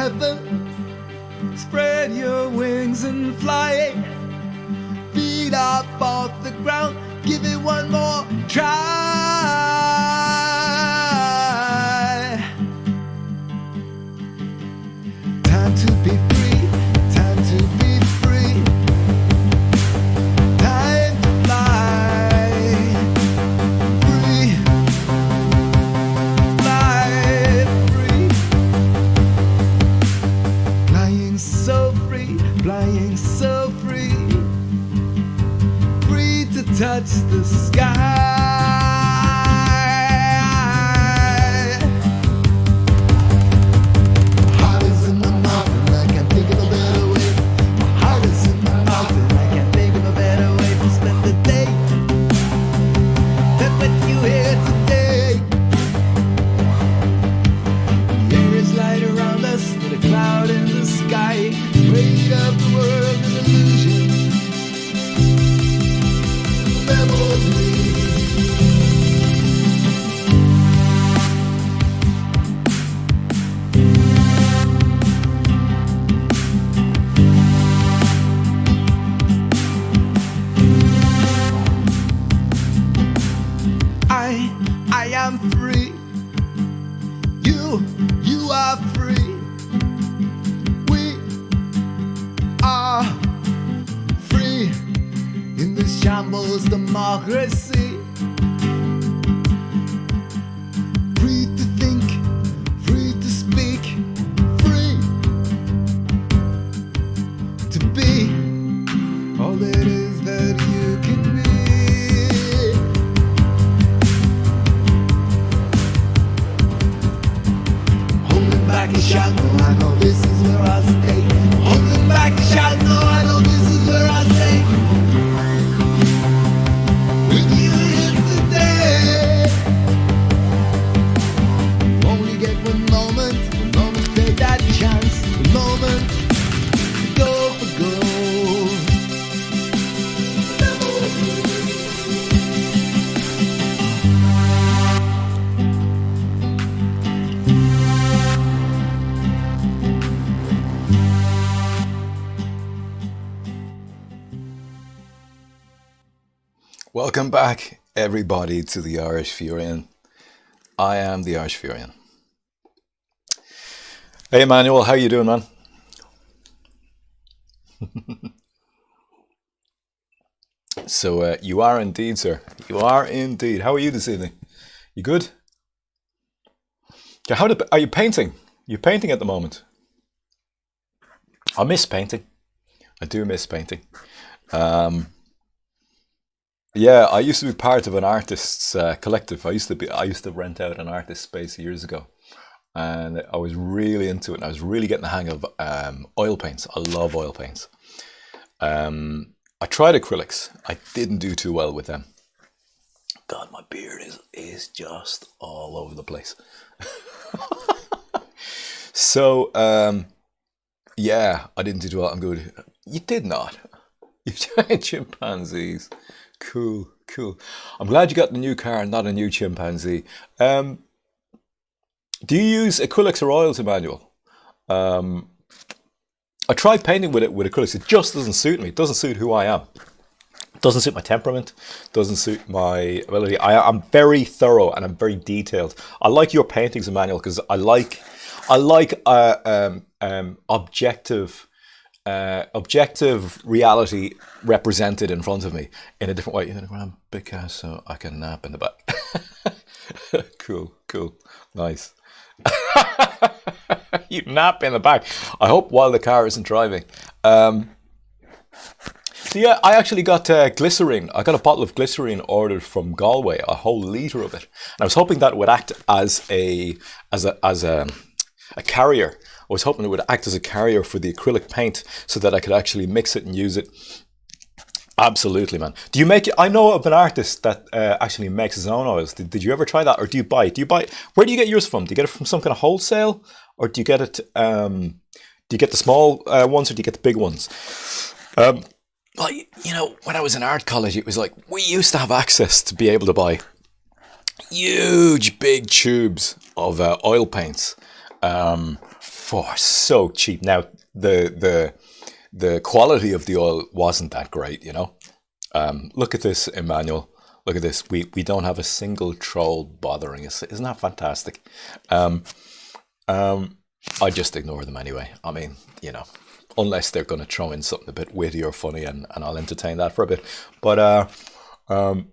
heaven. Spread your wings and fly. Feet up off the ground. Give it one more try. Time to be free. Time to be free. Time to fly. Free. Fly free. Flying so free. Flying so free. Free to touch the sky. Cloud in the sky, weight of the world an illusion, memory. I am free. You are free. Free in this shambles democracy. Free to think, free to speak, free to be all it is that you can be. Holding back a shadow, I know this is where I stay. Holding back a shadow, I know this is where I stay. With you here today. Only get one moment take that chance, the moment to go for gold. Welcome back, everybody, to the Irish Furian. I am the Irish Furian. Hey, Emmanuel, how you doing, man? So, you are indeed, sir. You are indeed. How are you this evening? You good? Are you painting? You're painting at the moment. I miss painting. I do miss painting. Yeah, I used to be part of an artists collective. I used to rent out an artist space years ago, and I was really into it. And I was really getting the hang of oil paints. I love oil paints. I tried acrylics. I didn't do too well with them. God, my beard is just all over the place. So yeah, I didn't do too well. I'm good. You did not. You giant chimpanzees. Cool. I'm glad you got the new car and not a new chimpanzee. Do you use acrylics or oils, Emmanuel? I tried painting with acrylics. It just doesn't suit me. It doesn't suit who I am. It doesn't suit my temperament. It doesn't suit my ability. I'm very thorough and I'm very detailed. I like your paintings, Emmanuel, because I like objective reality represented in front of me in a different way. You're going to grab Picasso, I can nap in the back. Cool, nice. You nap in the back. I hope while the car isn't driving. So yeah, I actually got glycerine. I got a bottle of glycerine ordered from Galway, a whole litre of it. And I was hoping that would act as a carrier. I was hoping it would act as a carrier for the acrylic paint so that I could actually mix it and use it. Absolutely, man. Do you make it? I know of an artist that actually makes his own oils. Did you ever try that, or do you buy it? Where do you get yours from? Do you get it from some kind of wholesale, or do you get it? Do you get the small ones, or do you get the big ones? Well, when I was in art college, it was like we used to have access to be able to buy huge, big tubes of oil paints. for so cheap. Now the quality of the oil wasn't that great, you know. Look at this, Emmanuel. Look at this. We don't have a single troll bothering us. Isn't that fantastic? I just ignore them anyway. I mean, you know, unless they're going to throw in something a bit witty or funny, and I'll entertain that for a bit. But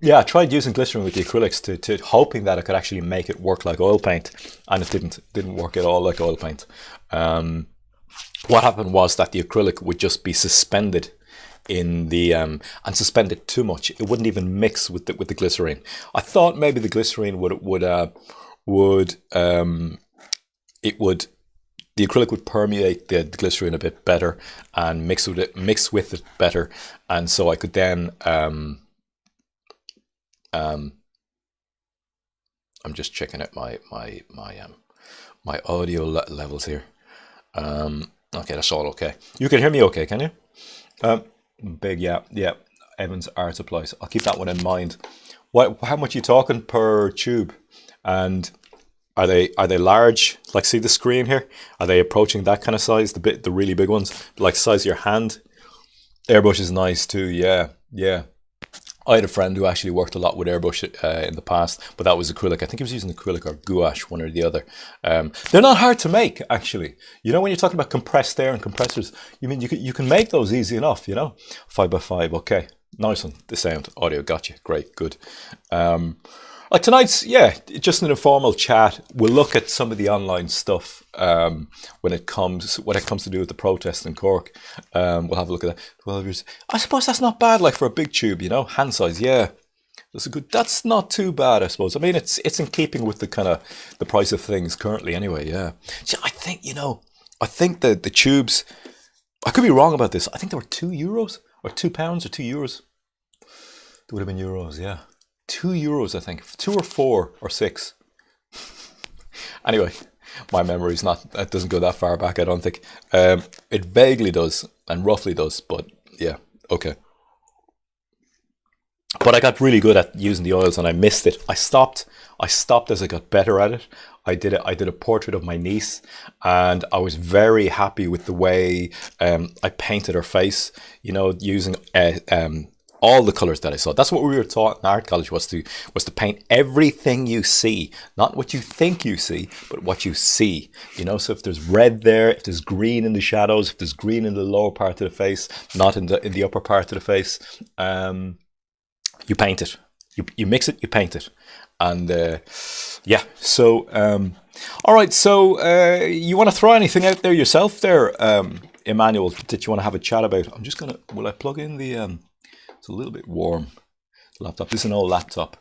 yeah, I tried using glycerin with the acrylics to hoping that I could actually make it work like oil paint, and it didn't work at all like oil paint. What happened was that the acrylic would just be suspended in the and suspended too much. It wouldn't even mix with the glycerin. I thought maybe the glycerin the acrylic would permeate the glycerin a bit better and mix with it better, and so I could then I'm just checking out my audio levels here. Okay, that's all okay. You can hear me okay, can you? Big, yeah. Evans Art Supplies. I'll keep that one in mind. How much are you talking per tube? And are they large? Like, see the screen here? Are they approaching that kind of size? The really big ones, like size of your hand. Airbrush is nice too. Yeah. I had a friend who actually worked a lot with airbrush in the past, but that was acrylic. I think he was using acrylic or gouache, one or the other. They're not hard to make, actually. You know, when you're talking about compressed air and compressors, you mean you can make those easy enough, you know? 5x5, okay. Nice one. The sound, audio, gotcha. Great, good. Like tonight's, yeah, just an informal chat. We'll look at some of the online stuff when it comes to do with the protest in Cork. We'll have a look at that. 12 years. I suppose that's not bad, like for a big tube, you know, hand size. Yeah, that's not too bad, I suppose. I mean, it's in keeping with the kind of the price of things currently, anyway. Yeah. See, I think that the tubes. I could be wrong about this. I think they were €2 or £2 or €2. They would have been euros, yeah. €2, I think. 2 or 4 or 6. Anyway, my memory's that doesn't go that far back, I don't think. It vaguely does and roughly does, but yeah, okay. But I got really good at using the oils and I missed it. I stopped as I got better at it. I did a portrait of my niece and I was very happy with the way I painted her face, you know, using all the colours that I saw. That's what we were taught in art college, was to paint everything you see, not what you think you see, but what you see. You know, so if there's red there, if there's green in the shadows, if there's green in the lower part of the face, not in the upper part of the face, you paint it. You mix it, you paint it, and yeah. So all right. So you want to throw anything out there yourself, there, Emmanuel, that you want to have a chat about? I'm just gonna. Will I plug in the? It's a little bit warm. Laptop. This is an old laptop.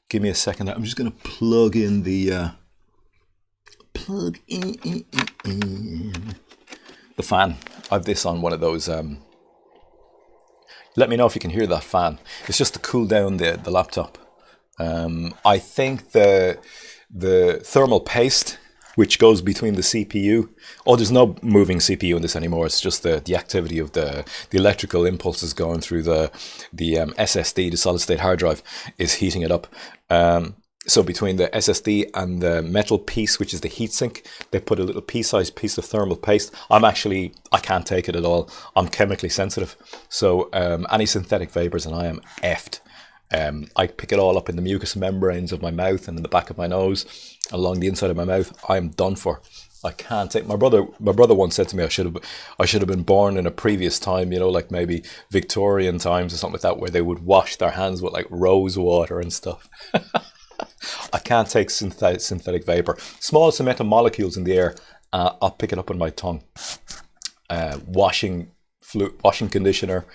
Give me a second. I'm just going to plug in the the fan. I have this on one of those. Let me know if you can hear that fan. It's just to cool down the laptop. I think the thermal paste, which goes between the CPU. Oh, there's no moving CPU in this anymore. It's just the activity of the electrical impulses going through the SSD, the solid state hard drive, is heating it up. So between the SSD and the metal piece, which is the heatsink, they put a little pea-sized piece of thermal paste. I can't take it at all. I'm chemically sensitive. So any synthetic vapors and I am effed. I pick it all up in the mucous membranes of my mouth and in the back of my nose, along the inside of my mouth. I am done for. I can't take. My brother once said to me I should have been born in a previous time, you know, like maybe Victorian times or something like that, where they would wash their hands with like rose water and stuff. I can't take synthetic vapor. Small metal molecules in the air, I'll pick it up on my tongue. Washing conditioner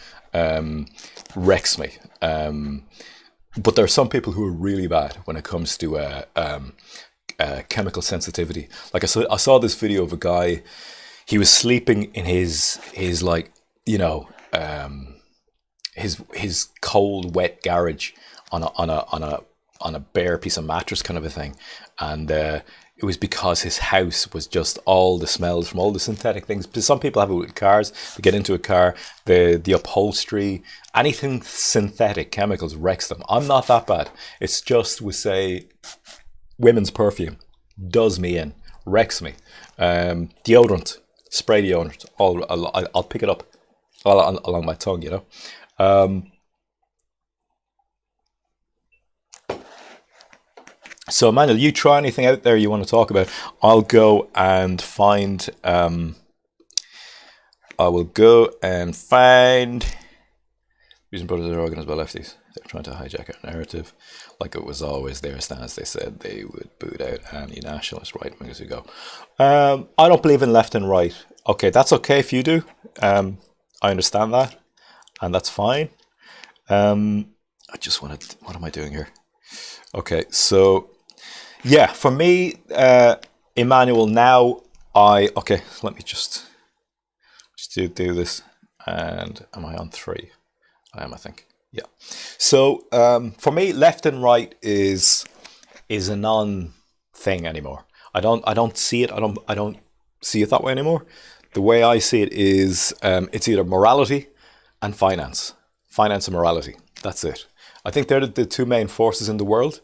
wrecks me. But there are some people who are really bad when it comes to chemical sensitivity. Like I saw this video of a guy. He was sleeping in his like, you know, his cold wet garage on a bare piece of mattress kind of a thing, and it was because his house was just all the smells from all the synthetic things. Because some people have it with cars. They get into a car, the upholstery, anything synthetic, chemicals wrecks them. I'm not that bad. It's just, we say, women's perfume does me in, wrecks me. Deodorant, spray deodorant. I'll pick it up along my tongue, you know. So, Emmanuel, you try anything out there you want to talk about? I'll go and find. I will go and find. Reason brothers are organised by lefties. They're trying to hijack our narrative, like it was always their stance. They said they would boot out anti-nationalist right wingers who go. I don't believe in left and right. Okay, that's okay if you do. I understand that, and that's fine. I just wanted. What am I doing here? Okay, so yeah, for me, Emmanuel. Now let me just do this. And am I on 3? I am, I think. Yeah. So for me, left and right is a non-thing anymore. I don't see it. I don't see it that way anymore. The way I see it is it's either morality and finance. Finance and morality. That's it. I think they're the two main forces in the world.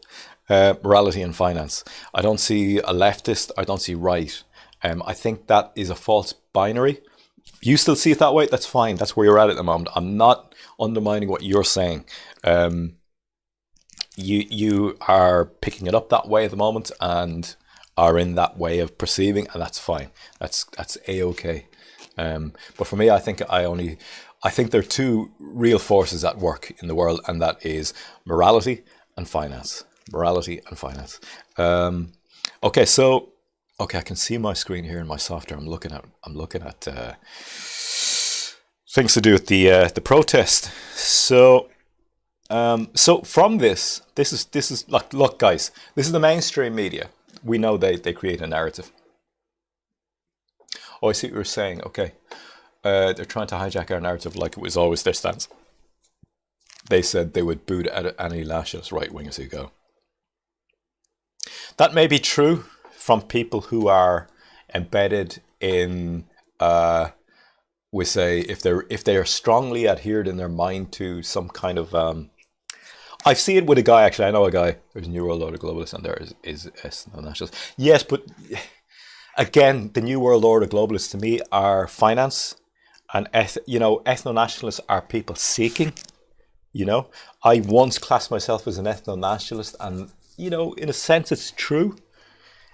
Morality and finance. I don't see a leftist. I don't see right. I think that is a false binary. You still see it that way? That's fine. That's where you're at the moment. I'm not undermining what you're saying. You are picking it up that way at the moment and are in that way of perceiving, and that's fine. That's a-okay. But for me, I think there are two real forces at work in the world, and that is morality and finance. Morality and finance. Okay, I can see my screen here in my software. I'm looking at things to do with the protest. So from this is look, guys. This is the mainstream media. We know they create a narrative. Oh, I see what you're saying. Okay, they're trying to hijack our narrative like it was always their stance. They said they would boot at any nationalist right wingers who go. That may be true from people who are embedded in, we say, if they are strongly adhered in their mind to some kind of. I see it with a guy. Actually, I know a guy. There's a New World Order globalist, and there is ethno-nationalist. Yes, but again, the New World Order globalists to me are finance, and ethno-nationalists are people seeking. I once classed myself as an ethno-nationalist, and in a sense, it's true.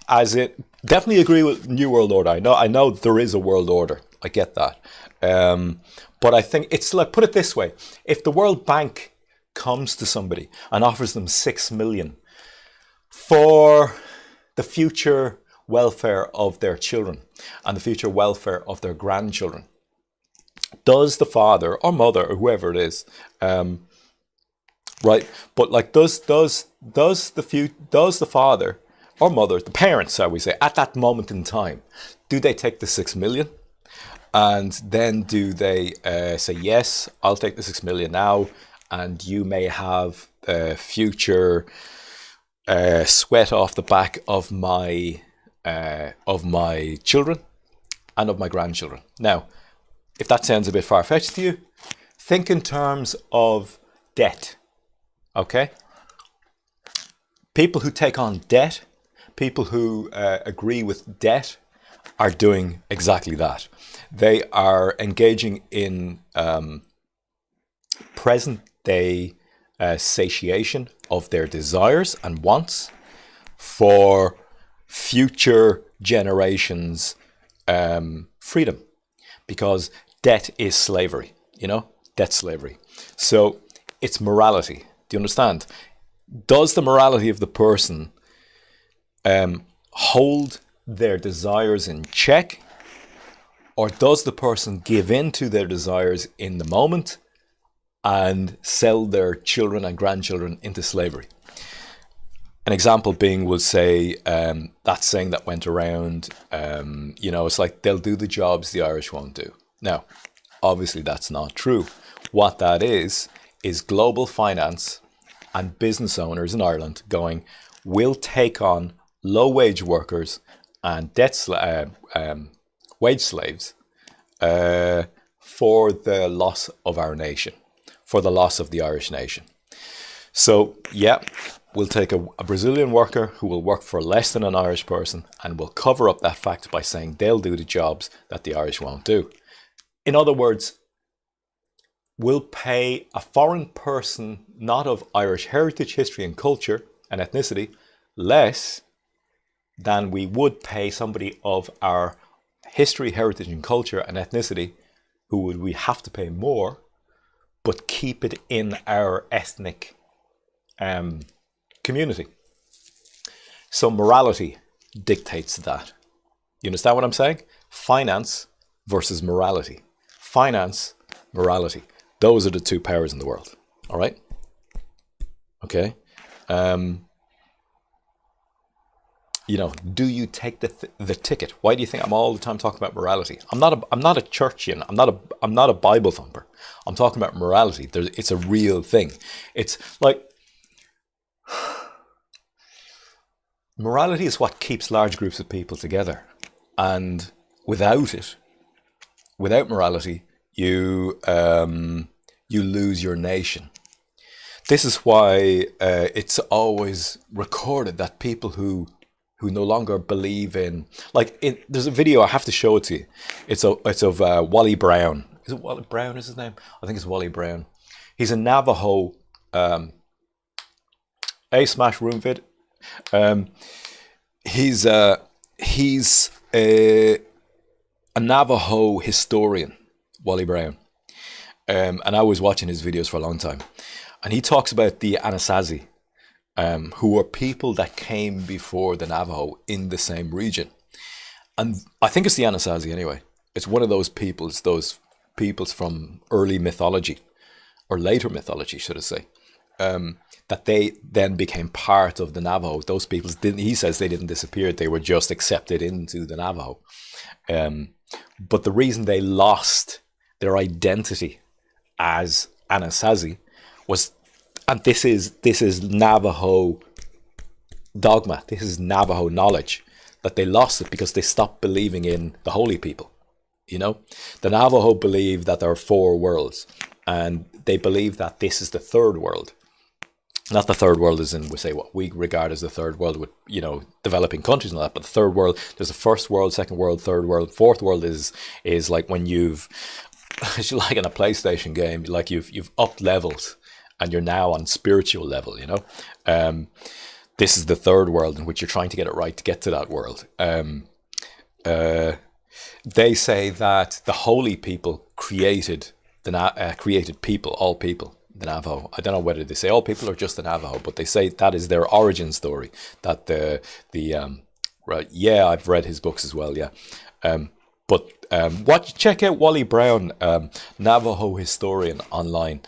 As it definitely agree with New World Order. I know there is a world order. I get that. But I think it's like, put it this way. If the World Bank comes to somebody and offers them $6 million for the future welfare of their children and the future welfare of their grandchildren, does the father or mother or whoever it is, right? But like, does the father or mother, the parents, I would say, at that moment in time, do they take the 6 million? And then do they say, yes, I'll take the 6 million now, and you may have future sweat off the back of my children and of my grandchildren. Now, if that sounds a bit far-fetched to you, think in terms of debt, okay? People who take on debt, people who agree with debt are doing exactly that. They are engaging in present-day satiation of their desires and wants for future generations' freedom. Because debt is slavery, debt slavery. So it's morality. Do you understand? Does the morality of the person hold their desires in check, or does the person give in to their desires in the moment and sell their children and grandchildren into slavery? An example being, we'll say, that saying that went around, it's like they'll do the jobs the Irish won't do. Now, obviously that's not true. What that is global finance and business owners in Ireland going, we'll take on low-wage workers and wage slaves for the loss of our nation, for the loss of the Irish nation. So, yeah, we'll take a Brazilian worker who will work for less than an Irish person, and we'll cover up that fact by saying they'll do the jobs that the Irish won't do. In other words, we'll pay a foreign person not of Irish heritage, history and culture and ethnicity less than we would pay somebody of our history, heritage and culture and ethnicity, who would we have to pay more, but keep it in our ethnic community. So morality dictates that. You understand what I'm saying? Finance versus morality. Finance, morality. Those are the two powers in the world. All right? Okay? Do you take the ticket? Why do you think I'm all the time talking about morality? I'm not a churchian. I'm not a Bible thumper. I'm talking about morality. It's a real thing. It's like morality is what keeps large groups of people together, and without morality, you lose your nation. This is why it's always recorded that people who no longer believe in, there's a video, I have to show it to you. It's of Wally Brown. Is it Wally Brown is his name? I think it's Wally Brown. He's a Navajo, smash room vid. He's a Navajo historian, Wally Brown. And I was watching his videos for a long time. And he talks about the Anasazi, who were people that came before the Navajo in the same region. And I think it's the Anasazi anyway. It's one of those peoples from early mythology, or later mythology, should I say, that they then became part of the Navajo. Those peoples he says they didn't disappear, they were just accepted into the Navajo. But the reason they lost their identity as Anasazi was, and this is Navajo dogma, this is Navajo knowledge, that they lost it because they stopped believing in the holy people. The Navajo believe that there are 4 worlds, and they believe that this is the third world. Not the third world as in, we say, what we regard as the third world with, developing countries and all that, but the third world, there's a first world, second world, third world. Fourth world is like when you've, it's like in a PlayStation game, like you've upped levels and you're now on spiritual level, This is the third world in which you're trying to get it right to get to that world. They say that the holy people created people, all people, the Navajo. I don't know whether they say all people or just the Navajo, but they say that is their origin story. That right, yeah, I've read his books as well, yeah. Check out Wally Brown, Navajo historian, online.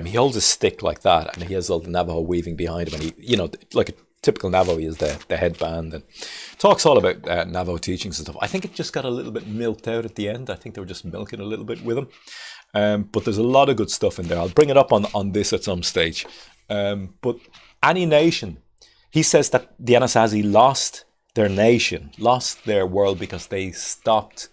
He holds a stick like that, and he has all the Navajo weaving behind him, and he, like a typical Navajo, he has the headband and talks all about Navajo teachings and stuff. I think it just got a little bit milked out at the end. I think they were just milking a little bit with him. But there's a lot of good stuff in there. I'll bring it up on this at some stage. But any nation, he says that the Anasazi lost their nation, lost their world because they stopped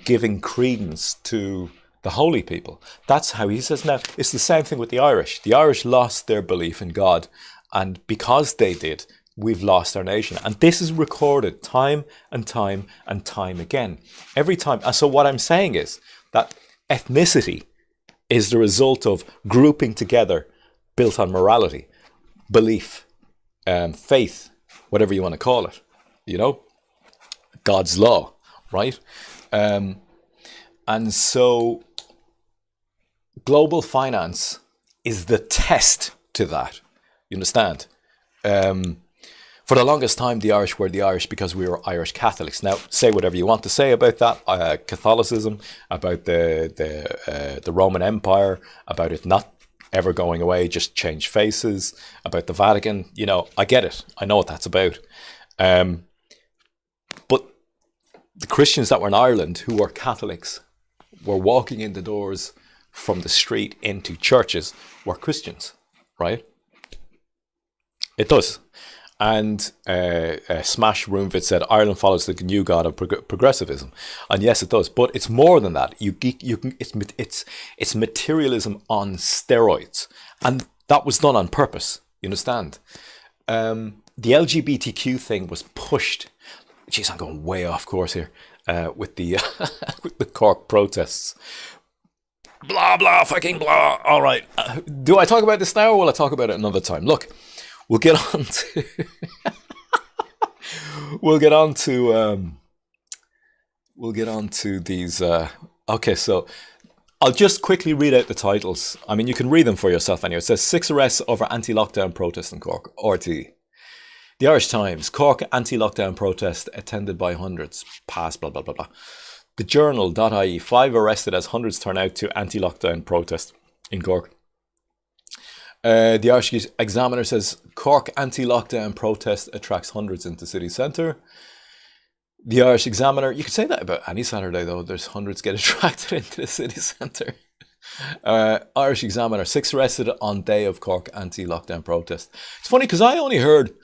giving credence to the holy people. That's how he says. Now, it's the same thing with the Irish. The Irish lost their belief in God, and because they did, we've lost our nation. And this is recorded time and time and time again. Every time. And so what I'm saying is that ethnicity is the result of grouping together built on morality, belief, faith, whatever you want to call it, God's law, right? And so global finance is the test to that. You understand? For the longest time, the Irish were the Irish because we were Irish Catholics. Now, say whatever you want to say about that, Catholicism, about the Roman Empire, about it not ever going away, just change faces, about the Vatican. I get it. I know what that's about. But the Christians that were in Ireland, who were Catholics, were walking in the doors from the street into churches, were Christians, right? It does. And Smash Roomfit said Ireland follows the new god of progressivism, and yes, it does. But it's more than that. It's materialism on steroids, and that was done on purpose. You understand? The LGBTQ thing was pushed. Jeez, I'm going way off course here with the with the Cork protests. Blah blah fucking blah. All right, do I talk about this now, or will I talk about it another time? Look, we'll get on to we'll get on to these. Okay, so I'll just quickly read out the titles. I mean, you can read them for yourself anyway. It says 6 arrests over anti-lockdown protest in Cork. RT. The Irish Times. Cork anti-lockdown protest attended by hundreds. Pass, blah, blah, blah, blah. The Journal.ie. 5 arrested as hundreds turn out to anti-lockdown protest in Cork. The Irish Examiner says Cork anti-lockdown protest attracts hundreds into city centre. The Irish Examiner, you could say that about any Saturday though, there's hundreds get attracted into the city centre. Irish Examiner, 6 arrested on day of Cork anti-lockdown protest. It's funny because I only heard,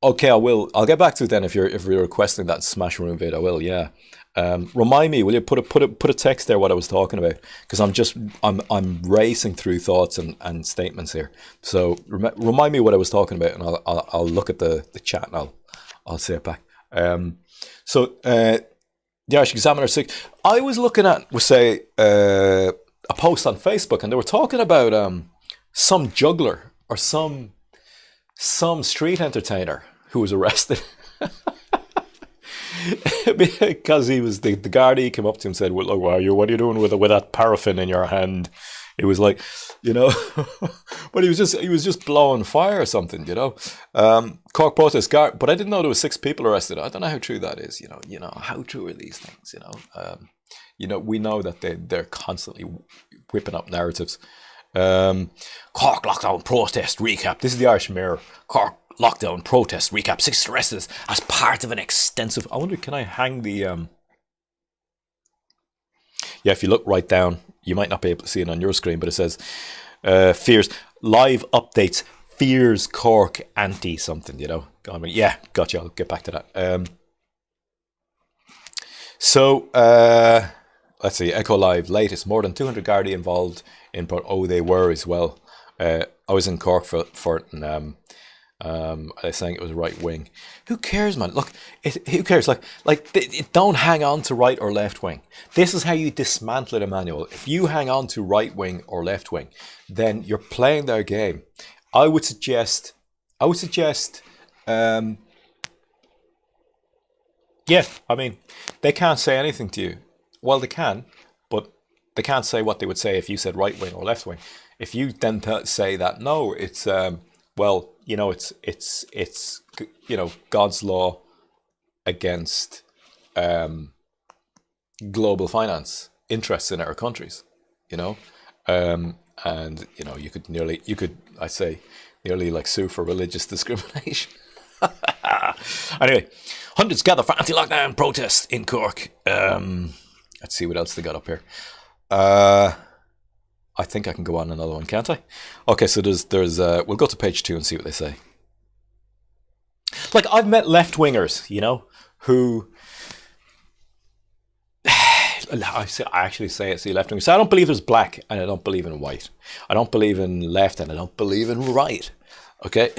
okay, I'll get back to it then if you're requesting that Smash Room vid, I will, yeah. Remind me, will you put a text there what I was talking about? Because I'm racing through thoughts and statements here. So remind me what I was talking about, and I'll look at the chat and I'll say it back. So the Irish Examiner 6. I was looking at, say, a post on Facebook, and they were talking about some juggler or some street entertainer who was arrested. Because he was the Gardaí came up to him and said, "Well, look, what are you doing with that paraffin in your hand?" It was like, but he was just blowing fire or something, Cork protest, but I didn't know there was 6 people arrested. I don't know how true that is, how true are these things, we know that they're constantly whipping up narratives. Cork lockdown protest recap. This is the Irish Mirror. Cork lockdown protest recap. 6 arrested as part of an extensive. I wonder, can I hang the? Yeah, if you look right down, you might not be able to see it on your screen, but it says fears live updates. Fears Cork anti something. I mean, yeah, gotcha. I'll get back to that. So let's see. Echo Live latest. More than 200 Gardaí involved in. Oh, they were as well. I was in Cork for it, and they're saying it was right wing. Who cares, man? Look, who cares? Don't hang on to right or left wing. This is how you dismantle it, Emmanuel. If you hang on to right wing or left wing, then you're playing their game. I would suggest. Yeah, I mean, they can't say anything to you. Well, they can, but they can't say what they would say if you said right wing or left wing. If you then say that, no, it's well, it's God's law against global finance interests in our countries, and you could I say nearly like sue for religious discrimination. Anyway, hundreds gather for anti-lockdown protest in Cork. Let's see what else they got up here. I think I can go on another one, can't I? Okay, so there's we'll go to page 2 and see what they say. Like, I've met left-wingers, who I actually say it's the left-wingers. So I don't believe there's black, and I don't believe in white. I don't believe in left, and I don't believe in right. Okay?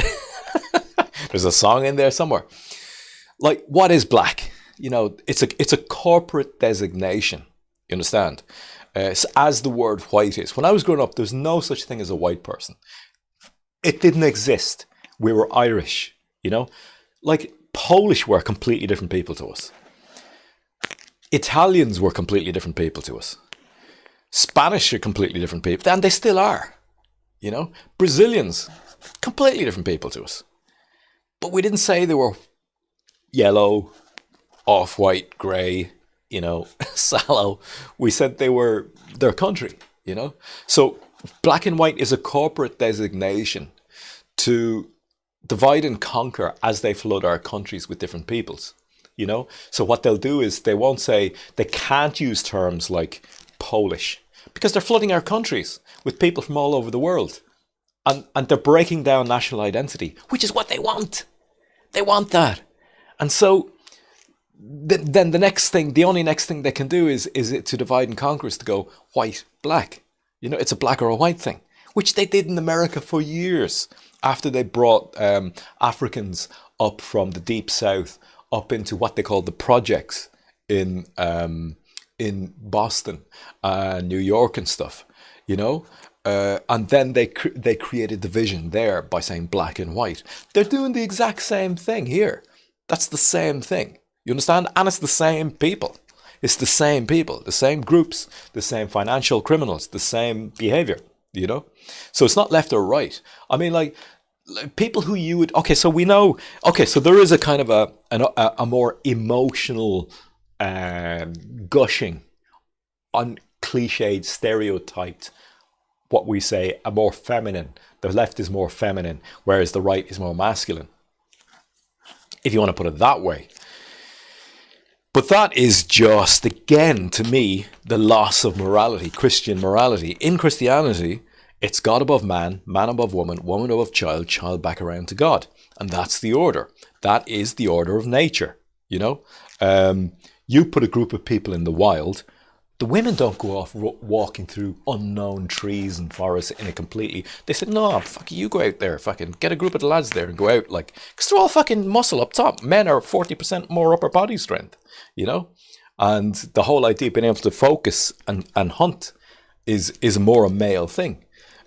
There's a song in there somewhere. Like, what is black? It's a corporate designation. You understand? As the word white is. When I was growing up, there was no such thing as a white person. It didn't exist. We were Irish, Like, Polish were completely different people to us. Italians were completely different people to us. Spanish are completely different people, and they still are. Brazilians, completely different people to us. But we didn't say they were yellow, off-white, grey, sallow. We said they were their country, So black and white is a corporate designation to divide and conquer as they flood our countries with different peoples, So what they'll do is they won't say, they can't use terms like Polish because they're flooding our countries with people from all over the world. And they're breaking down national identity, which is what they want. They want that. And so then the only next thing they can do is it to divide and conquer, is to go white, black. It's a black or a white thing, which they did in America for years. after they brought Africans up from the deep south up into what they call the projects in Boston, New York, and stuff, you know. And then they created division there by saying black and white. They're doing the exact same thing here. That's the same thing. You understand? And it's the same people. It's the same people, the same groups, the same financial criminals, the same behavior, you know? So it's not left or right. I mean, like people who you would, okay, so we know, okay, so there is a kind of a more emotional gushing on cliched, stereotyped, what we say, a more feminine. The left is more feminine, whereas the right is more masculine, if you want to put it that way. But that is just, again, to me, the loss of morality, Christian morality. In Christianity, it's God above man, man above woman, woman above child, child back around to God. And that's the order. That is the order of nature, you know. You put a group of people in the wild, the women don't go off walking through unknown trees and forests in a completely... They said, no, fuck you, go out there, fucking get a group of the lads there and go out, like... Because they're all fucking muscle up top. Men are 40% more upper body strength, you know? And the whole idea of being able to focus and hunt is more a male thing.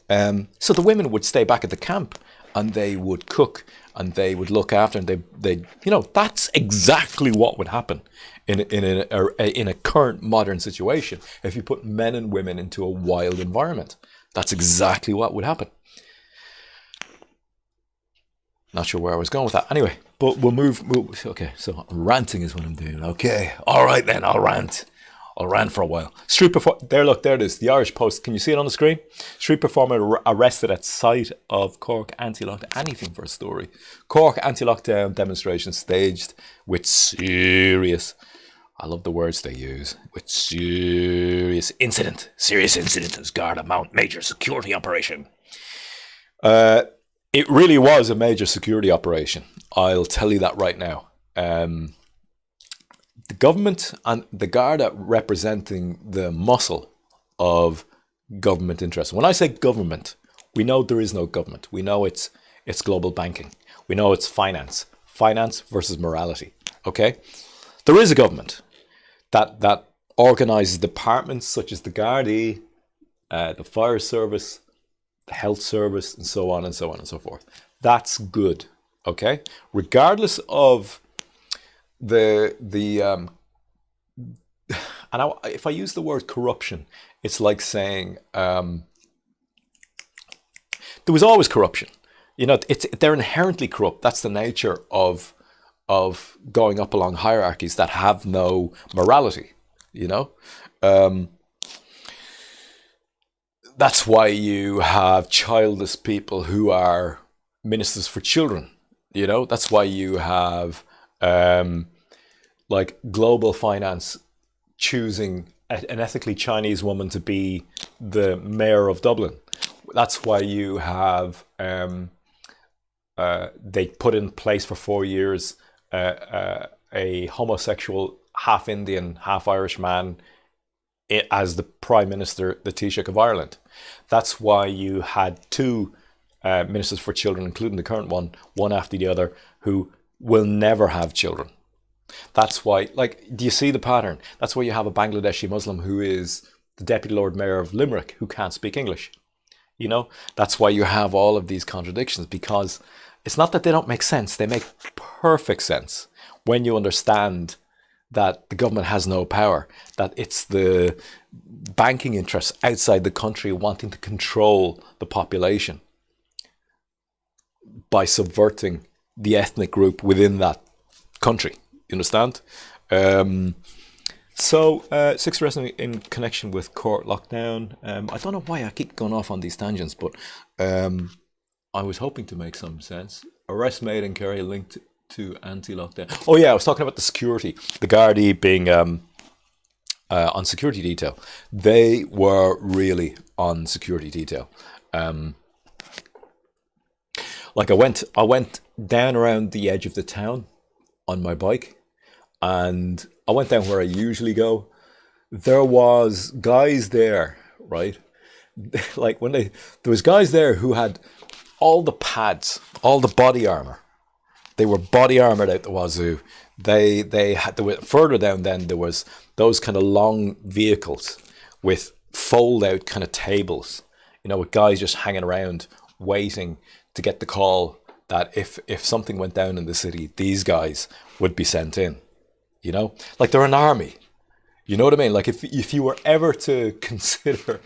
So the women would stay back at the camp and they would cook and they would look after, and they you know, that's exactly what would happen in a current modern situation if you put men and women into a wild environment. That's exactly what would happen. Not sure where I was going with that. Anyway, but we'll move. Okay, so ranting is what I'm doing. Okay, all right then, I'll rant. I'll rant for a while. Street performer, there, look, there it is. The Irish Post. Can you see it on the screen? Street performer arrested at site of Cork anti-lockdown. Anything for a story. Cork anti-lockdown demonstration staged with serious, I love the words they use, with serious incident. Serious incident as Garda mount major security operation. It really was a major security operation. I'll tell you that right now. The government and the Garda representing the muscle of government interests. When I say government, we know there is no government. We know it's global banking. We know it's finance. Finance versus morality. Okay? There is a government that organises departments such as the Gardaí, the fire service, the health service, and so on and so on and so forth. That's good. Okay? Regardless of and if I use the word corruption, it's like saying there was always corruption. You know, they're inherently corrupt. That's the nature of going up along hierarchies that have no morality. You know, that's why you have childless people who are ministers for children. You know, that's why you have like global finance choosing an ethically Chinese woman to be the mayor of Dublin. That's why you have they put in place for 4 years a homosexual, half Indian, half Irish man as the Prime Minister, the Taoiseach of Ireland. That's why you had two ministers for children, including the current one after the other, who will never have children. That's why, like, do you see the pattern? That's why you have a Bangladeshi Muslim who is the Deputy Lord Mayor of Limerick who can't speak English. You know, that's why you have all of these contradictions, because it's not that they don't make sense. They make perfect sense when you understand that the government has no power, that it's the banking interests outside the country wanting to control the population by subverting the ethnic group within that country. You understand? So, six arrests in connection with Cork lockdown. I don't know why I keep going off on these tangents, but I was hoping to make some sense. Arrest made in Kerry linked to anti-lockdown. Oh yeah, I was talking about the security. The Gardaí being on security detail. They were really on security detail. Like I went down around the edge of the town on my bike, and I went down where I usually go. There was guys there, right? Like there was guys there who had all the pads, all the body armor. They were body armored out the wazoo. They were further down. Then there was those kind of long vehicles with fold out kind of tables, with guys just hanging around waiting to get the call that if something went down in the city, these guys would be sent in. Like they're an army. You know what I mean? Like if you were ever to consider,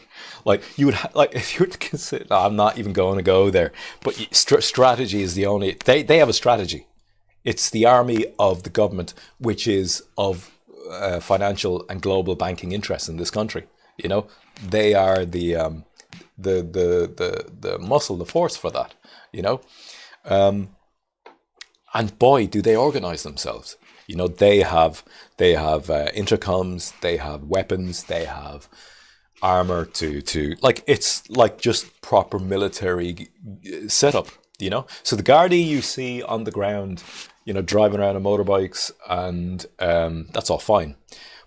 like you would like if you were to consider, no, I'm not even going to go there. But strategy is the only they have a strategy. It's the army of the government, which is of financial and global banking interests in this country. They are the muscle, the force for that. And boy, do they organize themselves. They have intercoms, they have weapons, they have armor to like it's like just proper military setup. So the Gardaí you see on the ground, driving around on motorbikes, and that's all fine,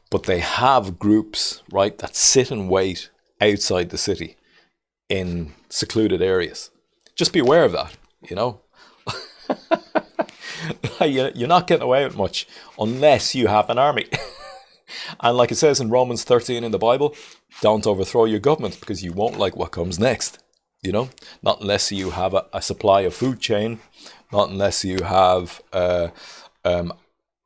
but they have groups, right, that sit and wait outside the city in secluded areas. Just be aware of that. You're not getting away with much unless you have an army. And like it says in Romans 13 in the Bible, don't overthrow your government because you won't like what comes next. Not unless you have a supply of food chain, not unless you have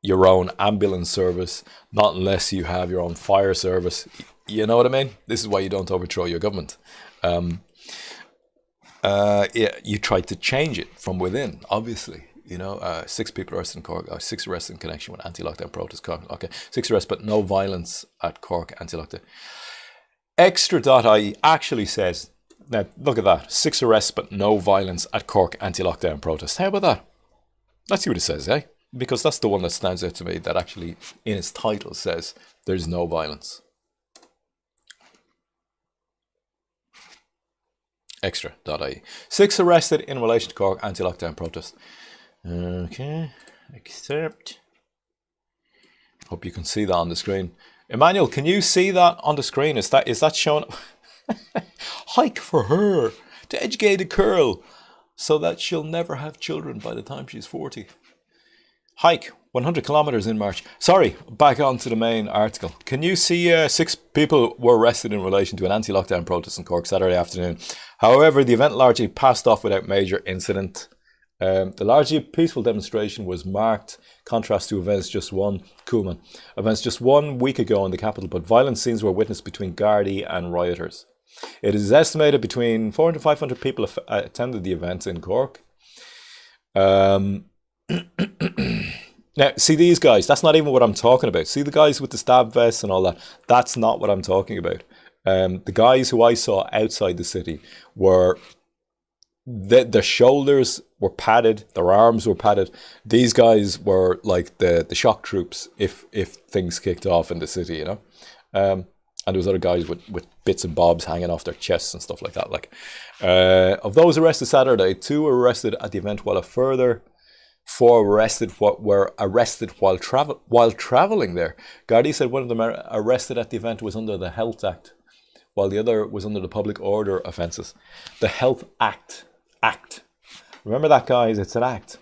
your own ambulance service, not unless you have your own fire service. You know what I mean? This is why you don't overthrow your government. You try to change it from within, obviously. 6 people arrested in Cork, 6 arrested in connection with anti-lockdown protests. Okay, 6 arrests, but no violence at Cork anti-lockdown. Extra.ie actually says, now look at that, 6 arrests, but no violence at Cork anti-lockdown protests. How about that? Let's see what it says, eh? Because that's the one that stands out to me that actually in its title says there's no violence. Extra.ie. 6 arrested in relation to Cork anti-lockdown protest. Okay, accept. Hope you can see that on the screen. Emmanuel, can you see that on the screen? Is that showing? Hike for her to educate a girl so that she'll never have children by the time she's 40. Hike 100 kilometers in March. Sorry, back on to the main article. Can you see 6 people were arrested in relation to an anti-lockdown protest in Cork Saturday afternoon. However, the event largely passed off without major incident. The largely peaceful demonstration was marked contrast to events just 1 week ago in the capital, but violent scenes were witnessed between Gardaí and rioters. It is estimated between 400 and 500 people attended the event in Cork. Now, see these guys, that's not even what I'm talking about. See the guys with the stab vests and all that? That's not what I'm talking about. The guys who I saw outside the city were... Their shoulders were padded, their arms were padded. These guys were like the shock troops if things kicked off in the city, and there was other guys with bits and bobs hanging off their chests and stuff like that. Of those arrested Saturday, 2 were arrested at the event, while a further 4 were arrested while traveling there. Gardaí said one of them arrested at the event was under the Health Act, while the other was under the public order offences. The Health Act. Remember that, guys, it's an act.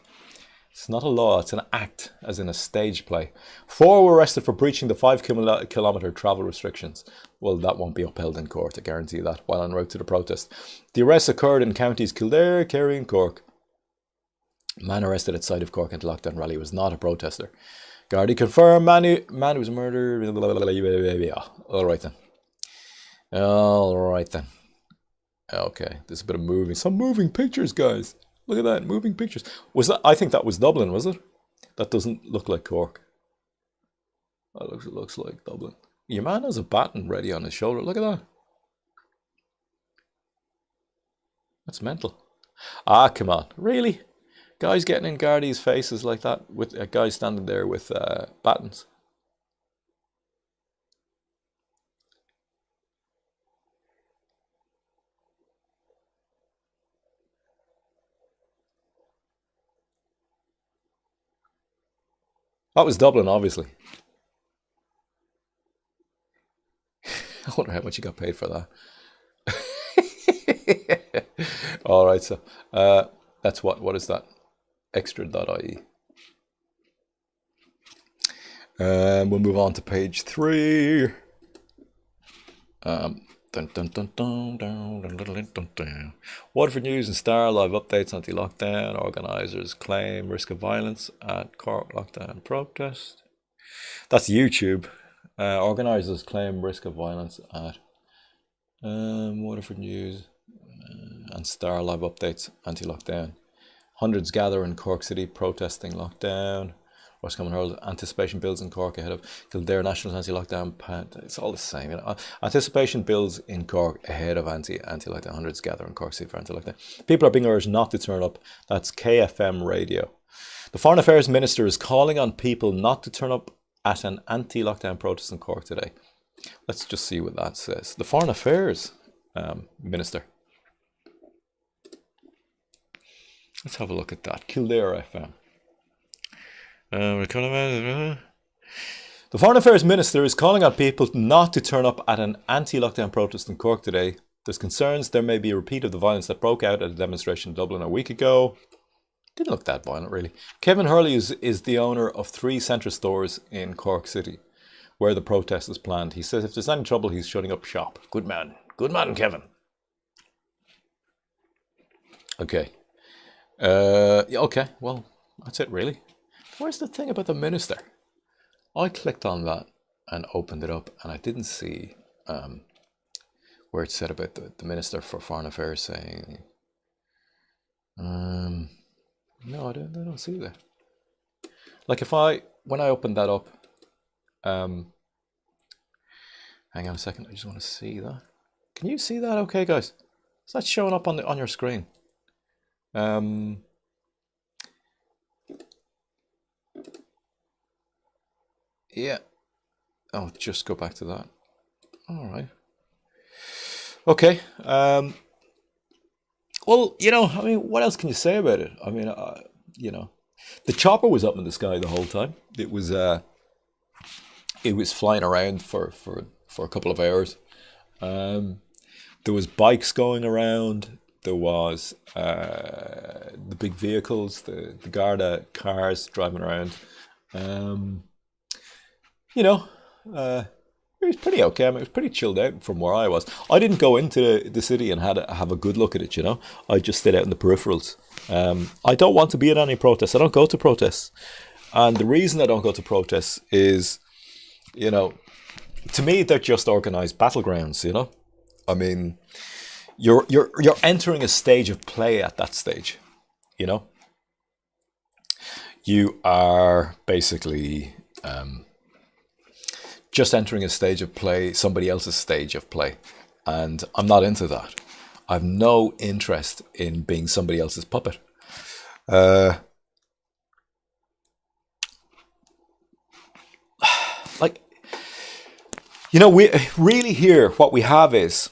It's not a law, it's an act, as in a stage play. 4 were arrested for breaching the 5-kilometre travel restrictions. Well, that won't be upheld in court, I guarantee you that, while en route to the protest. The arrests occurred in counties Kildare, Kerry and Cork. A man arrested at site of Cork anti-lockdown rally was not a protester. Gardaí confirmed man who was murdered. All right then. Okay, there's a bit of some moving pictures, guys. Look at that, moving pictures. I think that was Dublin, was it? That doesn't look like Cork. That looks like Dublin. Your man has a baton ready on his shoulder. Look at that. That's mental. Ah, come on. Really? Guys getting in Gardaí's faces like that, with a guy standing there with batons. That was Dublin, obviously. I wonder how much you got paid for that. All right, so that's what is that? Extra.ie. We'll move on to page 3. Dun, dun, dun, dun, dun, dun, dun, dun, dun. Waterford News and Star live updates anti-lockdown. Organisers claim risk of violence at Cork lockdown protest. That's YouTube. Organisers claim risk of violence at Waterford News and Star live updates anti-lockdown. Hundreds gather in Cork City protesting lockdown. What's coming hurled? Anticipation bills in Cork ahead of Kildare National's anti-lockdown. It's all the same. You know? Anticipation bills in Cork ahead of anti-lockdown. Hundreds gather in Cork City for anti-lockdown. People are being urged not to turn up. That's KFM radio. The Foreign Affairs Minister is calling on people not to turn up at an anti-lockdown protest in Cork today. Let's just see what that says. The Foreign Affairs Minister. Let's have a look at that. Kildare FM. The Foreign Affairs Minister is calling on people not to turn up at an anti-lockdown protest in Cork today. There's concerns there may be a repeat of the violence that broke out at a demonstration in Dublin a week ago. Didn't look that violent, really. Kevin Hurley is the owner of 3 Centra stores in Cork City, where the protest is planned. He says if there's any trouble, he's shutting up shop. Good man, Kevin. Okay. Okay, well, that's it, really. Where's the thing about the minister? I clicked on that and opened it up, and I didn't see where it said about the Minister for Foreign Affairs saying. No, I don't see that. Like when I opened that up, hang on a second, I just want to see that. Can you see that? Okay, guys, is that showing up on your screen? Yeah. Oh, just go back to that. All right. Okay. Well, I mean, what else can you say about it? I mean, the chopper was up in the sky the whole time. It was flying around for a couple of hours. There was bikes going around. There was the big vehicles, the Garda cars driving around. It was pretty okay. I mean, it was pretty chilled out from where I was. I didn't go into the city and have a good look at it, I just stayed out in the peripherals. I don't want to be at any protests. I don't go to protests. And the reason I don't go to protests is, to me, they're just organised battlegrounds, I mean, you're entering a stage of play at that stage, You are basically just entering a stage of play, somebody else's stage of play. And I'm not into that. I have no interest in being somebody else's puppet. We really here, what we have is,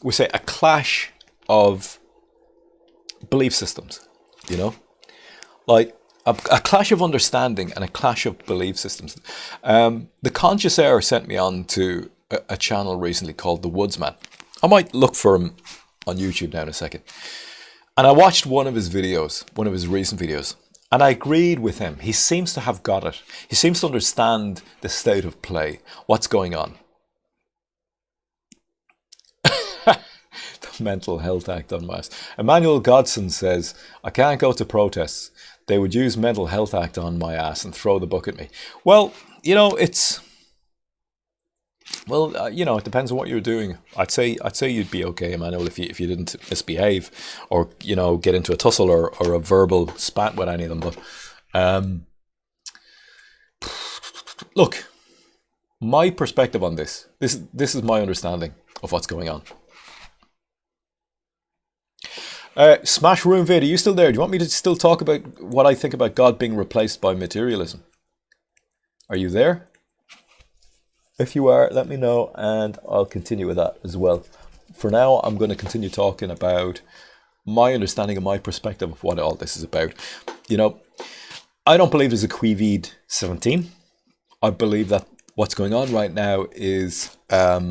we say, a clash of belief systems, a clash of understanding and a clash of belief systems. The Conscious Air sent me on to a channel recently called The Woodsman. I might look for him on YouTube now in a second. And I watched one of his recent videos, and I agreed with him. He seems to have got it. He seems to understand the state of play, what's going on. The Mental Health Act unmasked. Emmanuel Godson says, I can't go to protests. They would use Mental Health Act on my ass and throw the book at me. Well, it depends on what you're doing. I'd say you'd be okay, Emmanuel, if you didn't misbehave or get into a tussle or a verbal spat with any of them. But look, my perspective on this is my understanding of what's going on. Smash Room Vid, are you still there? Do you want me to still talk about what I think about God being replaced by materialism? Are you there? If you are, let me know and I'll continue with that as well. For now, I'm going to continue talking about my understanding and my perspective of what all this is about. I don't believe there's a COVID-17. I believe that what's going on right now is a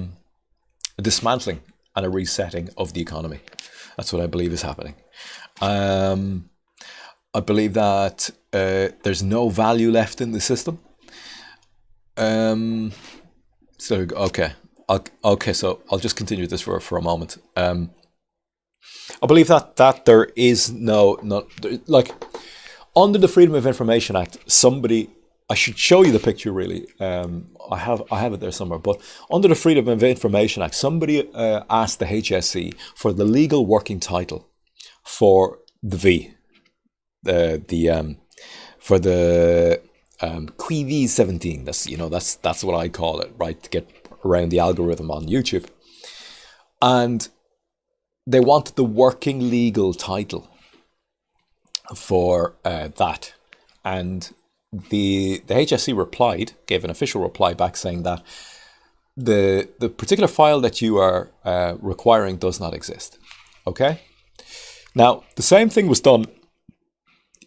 dismantling and a resetting of the economy. That's what I believe is happening. I believe that there's no value left in the system. So okay, so I'll just continue this for a moment. I believe that there is no like under the Freedom of Information Act. I should show you the picture really. I have it there somewhere. But under the Freedom of Information Act, somebody asked the HSE for the legal working title for the V, for the QV 17. That's what I call it, right? To get around the algorithm on YouTube, and they wanted the working legal title for that, and the HSE gave an official reply back saying that the particular file that you are requiring does not exist. Okay. Now the same thing was done.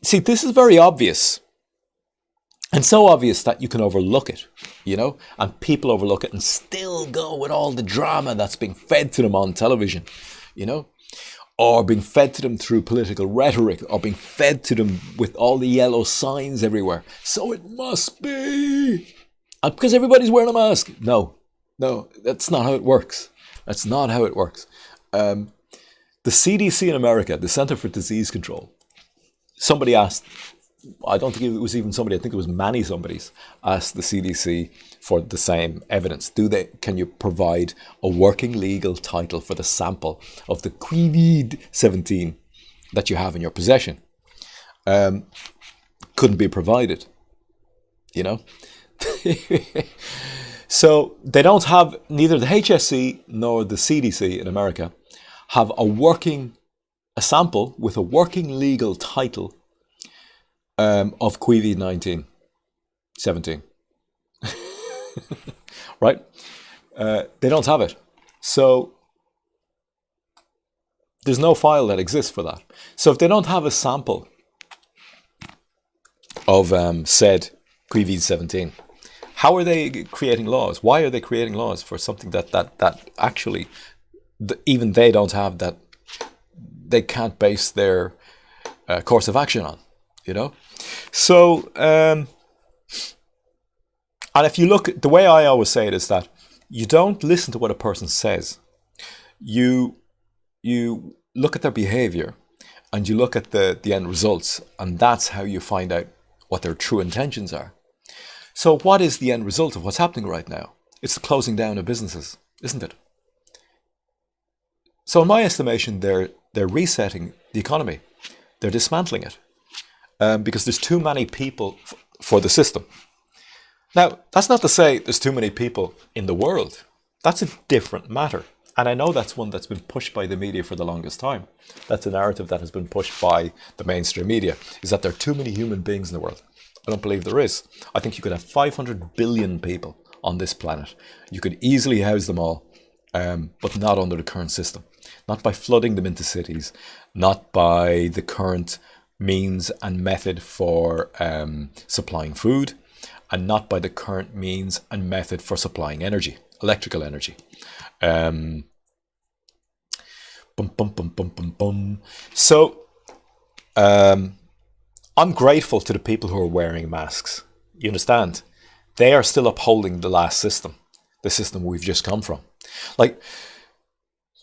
See, this is very obvious, and so obvious that you can overlook it, and people overlook it and still go with all the drama that's being fed to them on television, or being fed to them through political rhetoric, or being fed to them with all the yellow signs everywhere. So it must be, and because everybody's wearing a mask. No, that's not how it works. That's not how it works. The CDC in America, the Center for Disease Control, somebody asked, I don't think it was even somebody, I think it was many somebodies, asked the CDC for the same evidence. Can you provide a working legal title for the sample of the COVID-17 that you have in your possession? Couldn't be provided, So they don't have, neither the HSE nor the CDC in America have a sample with a working legal title of COVID-19 17. Right? They don't have it. So there's no file that exists for that. So if they don't have a sample of said COVID-17, how are they creating laws? Why are they creating laws for something that actually even they don't have, that they can't base their course of action on, So, and if you look, the way I always say it is that you don't listen to what a person says. You look at their behavior and you look at the end results, and that's how you find out what their true intentions are. So what is the end result of what's happening right now? It's the closing down of businesses, isn't it? So in my estimation, they're resetting the economy. They're dismantling it because there's too many people for the system. Now, that's not to say there's too many people in the world. That's a different matter. And I know that's one that's been pushed by the media for the longest time. That's a narrative that has been pushed by the mainstream media, is that there are too many human beings in the world. I don't believe there is. I think you could have 500 billion people on this planet. You could easily house them all, but not under the current system. Not by flooding them into cities, not by the current means and method for supplying food, and not by the current means and method for supplying energy, electrical energy. So, I'm grateful to the people who are wearing masks. You understand? They are still upholding the last system, the system we've just come from. Like,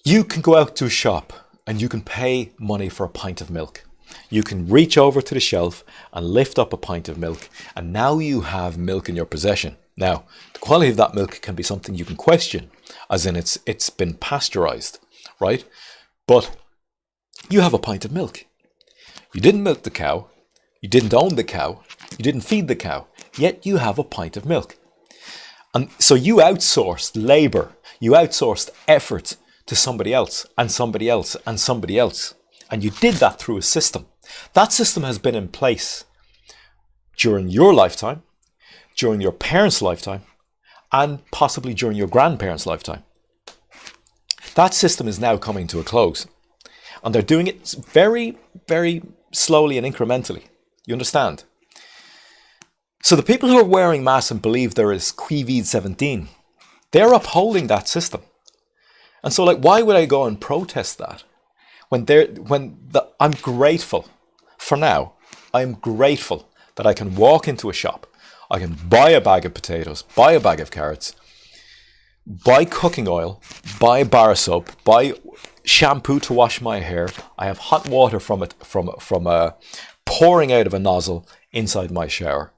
you can go out to a shop and you can pay money for a pint of milk. You can reach over to the shelf and lift up a pint of milk, and now you have milk in your possession. Now, the quality of that milk can be something you can question, as in it's been pasteurized, right? But you have a pint of milk. You didn't milk the cow, you didn't own the cow, you didn't feed the cow, yet you have a pint of milk. And so you outsourced labor, you outsourced effort to somebody else and somebody else and somebody else. And you did that through a system. That system has been in place during your lifetime, during your parents' lifetime, and possibly during your grandparents' lifetime. That system is now coming to a close. And they're doing it very, very slowly and incrementally. You understand? So the people who are wearing masks and believe there is COVID-17, they're upholding that system. And so, why would I go and protest that? I'm grateful for now. I'm grateful that I can walk into a shop, I can buy a bag of potatoes, buy a bag of carrots, buy cooking oil, buy a bar of soap, buy shampoo to wash my hair. I have hot water from pouring out of a nozzle inside my shower.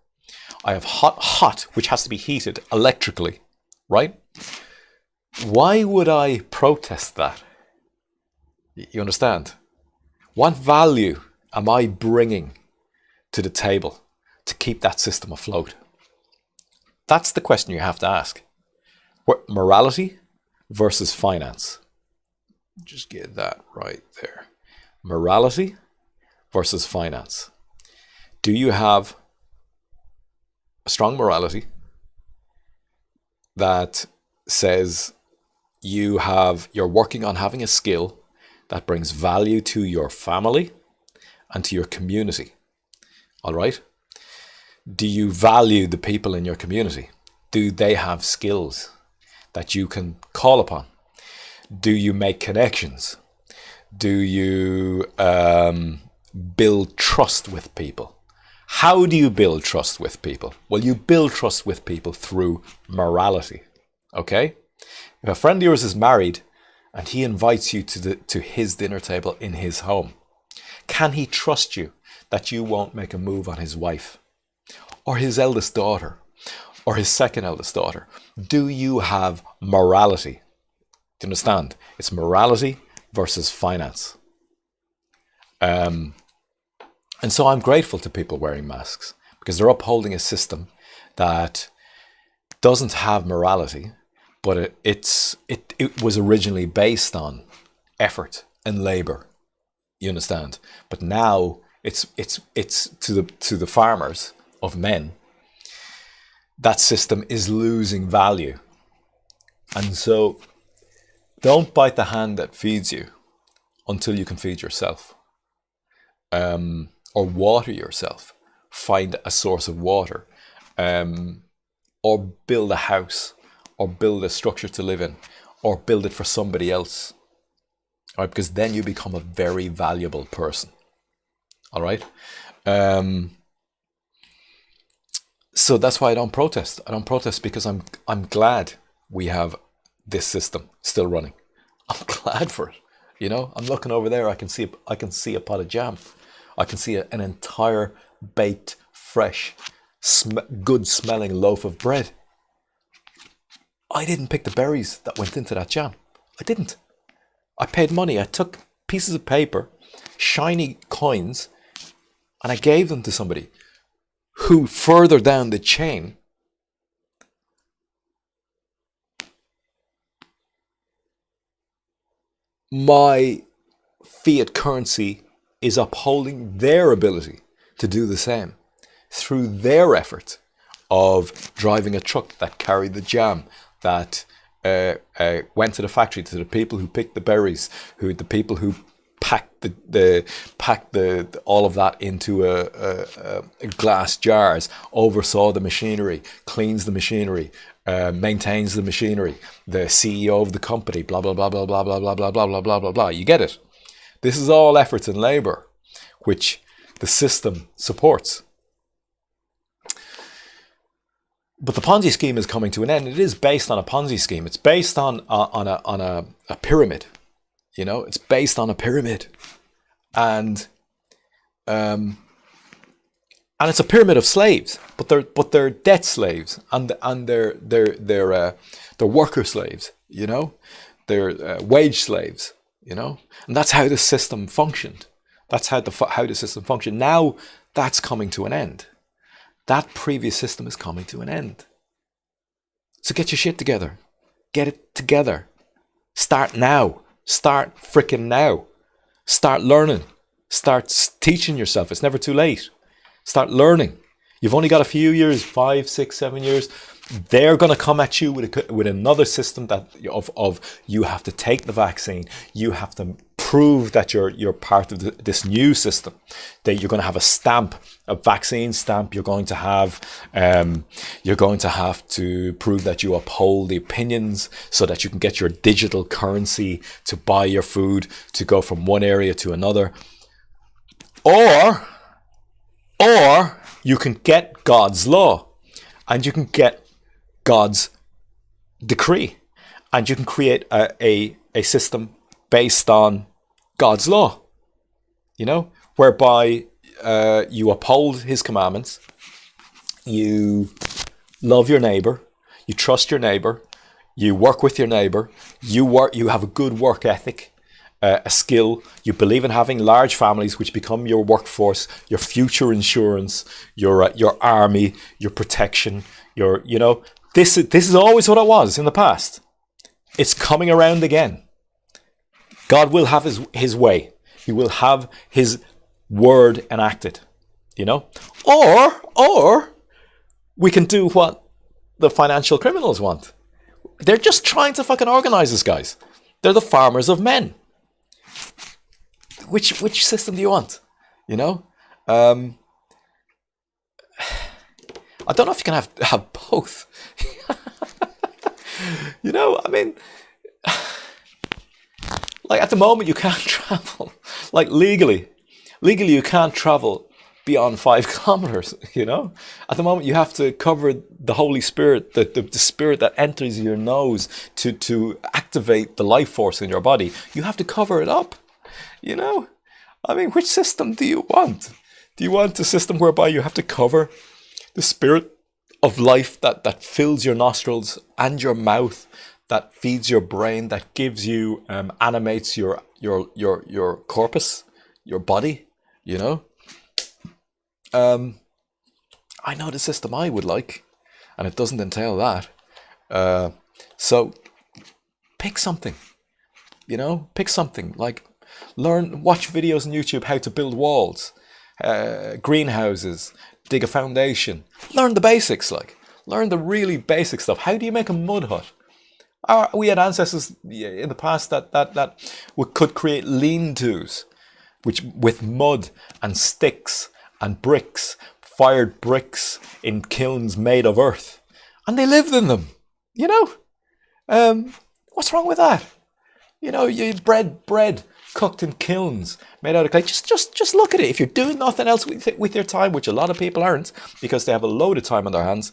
I have hot, which has to be heated electrically, right? Why would I protest that? You understand? What value am I bringing to the table to keep that system afloat? That's the question you have to ask. Morality versus finance. Just get that right there. Morality versus finance. Do you have a strong morality that says you're working on having a skill that brings value to your family and to your community? All right? Do you value the people in your community? Do they have skills that you can call upon? Do you make connections? Do you build trust with people? How do you build trust with people? Well, you build trust with people through morality. Okay? If a friend of yours is married and he invites you to his dinner table in his home, can he trust you that you won't make a move on his wife or his eldest daughter or his second eldest daughter? Do you have morality? Do you understand? It's morality versus finance. And so I'm grateful to people wearing masks because they're upholding a system that doesn't have morality, but it was originally based on effort and labor. You understand? But now it's to the farmers of men. That system is losing value. And so don't bite the hand that feeds you until you can feed yourself. Or water yourself. Find a source of water. Or build a house. Or build a structure to live in. Or build it for somebody else. All right, because then you become a very valuable person. All right? So that's why I don't protest. I don't protest because I'm glad we have this system still running. I'm glad for it. You know, I'm looking over there. I can see a pot of jam. I can see an entire baked, fresh, good smelling loaf of bread. I didn't pick the berries that went into that jam. I didn't. I paid money. I took pieces of paper, shiny coins, and I gave them to somebody who further down the chain my fiat currency is upholding their ability to do the same through their effort of driving a truck that carried the jam, that went to the factory, to the people who picked the berries, the people who packed all of that into a glass jars, oversaw the machinery, cleans the machinery, maintains the machinery, the CEO of the company, blah blah blah blah blah blah blah blah blah blah blah blah blah. You get it? This is all effort and labor, which the system supports. But the Ponzi scheme is coming to an end. It is based on a Ponzi scheme. It's based on a pyramid. You know, it's based on a pyramid, and it's a pyramid of slaves. But they're debt slaves, and they're worker slaves. You know, they're wage slaves. You know, and that's how the system functioned. That's how the system functioned. Now that's coming to an end. That previous system is coming to an end. So get your shit together. Get it together. Start now. Start freaking now. Start learning. Start teaching yourself. It's never too late. Start learning. You've only got a few years, 5, 6, 7 years. They're going to come at you with another system of you have to take the vaccine. You have to prove that you're part of this new system, that you're going to have a stamp, a vaccine stamp. You're going to have to prove that you uphold the opinions, so that you can get your digital currency to buy your food, to go from one area to another. Or you can get God's law, and you can get God's decree, and you can create a system based on God's law, whereby you uphold his commandments, you love your neighbor, you trust your neighbor, you work with your neighbor, you have a good work ethic, a skill, you believe in having large families which become your workforce, your future insurance, your army, your protection, this is always what it was in the past. It's coming around again. God will have his way. He will have his word enacted, or we can do what the financial criminals want. They're just trying to fucking organize us, guys. They're the farmers of men. Which system do you want? I don't know if you can have both. I mean, like at the moment you can't travel, like legally you can't travel beyond 5 kilometers. At the moment you have to cover the Holy Spirit, the spirit that enters your nose to activate the life force in your body. You have to cover it up. I mean, which system do you want? Do you want a system whereby you have to cover the spirit of life that fills your nostrils and your mouth, that feeds your brain, that gives you, animates your corpus, your body, I know the system I would like, and it doesn't entail that. So pick something, pick something, like watch videos on YouTube how to build walls, greenhouses, dig a foundation. Learn the basics, learn the really basic stuff. How do you make a mud hut? We had ancestors in the past that could create lean-tos, with mud and sticks and bricks, fired bricks in kilns made of earth, and they lived in them. What's wrong with that? You bread cooked in kilns made out of clay. Just look at it. If you're doing nothing else with your time, which a lot of people aren't, because they have a load of time on their hands,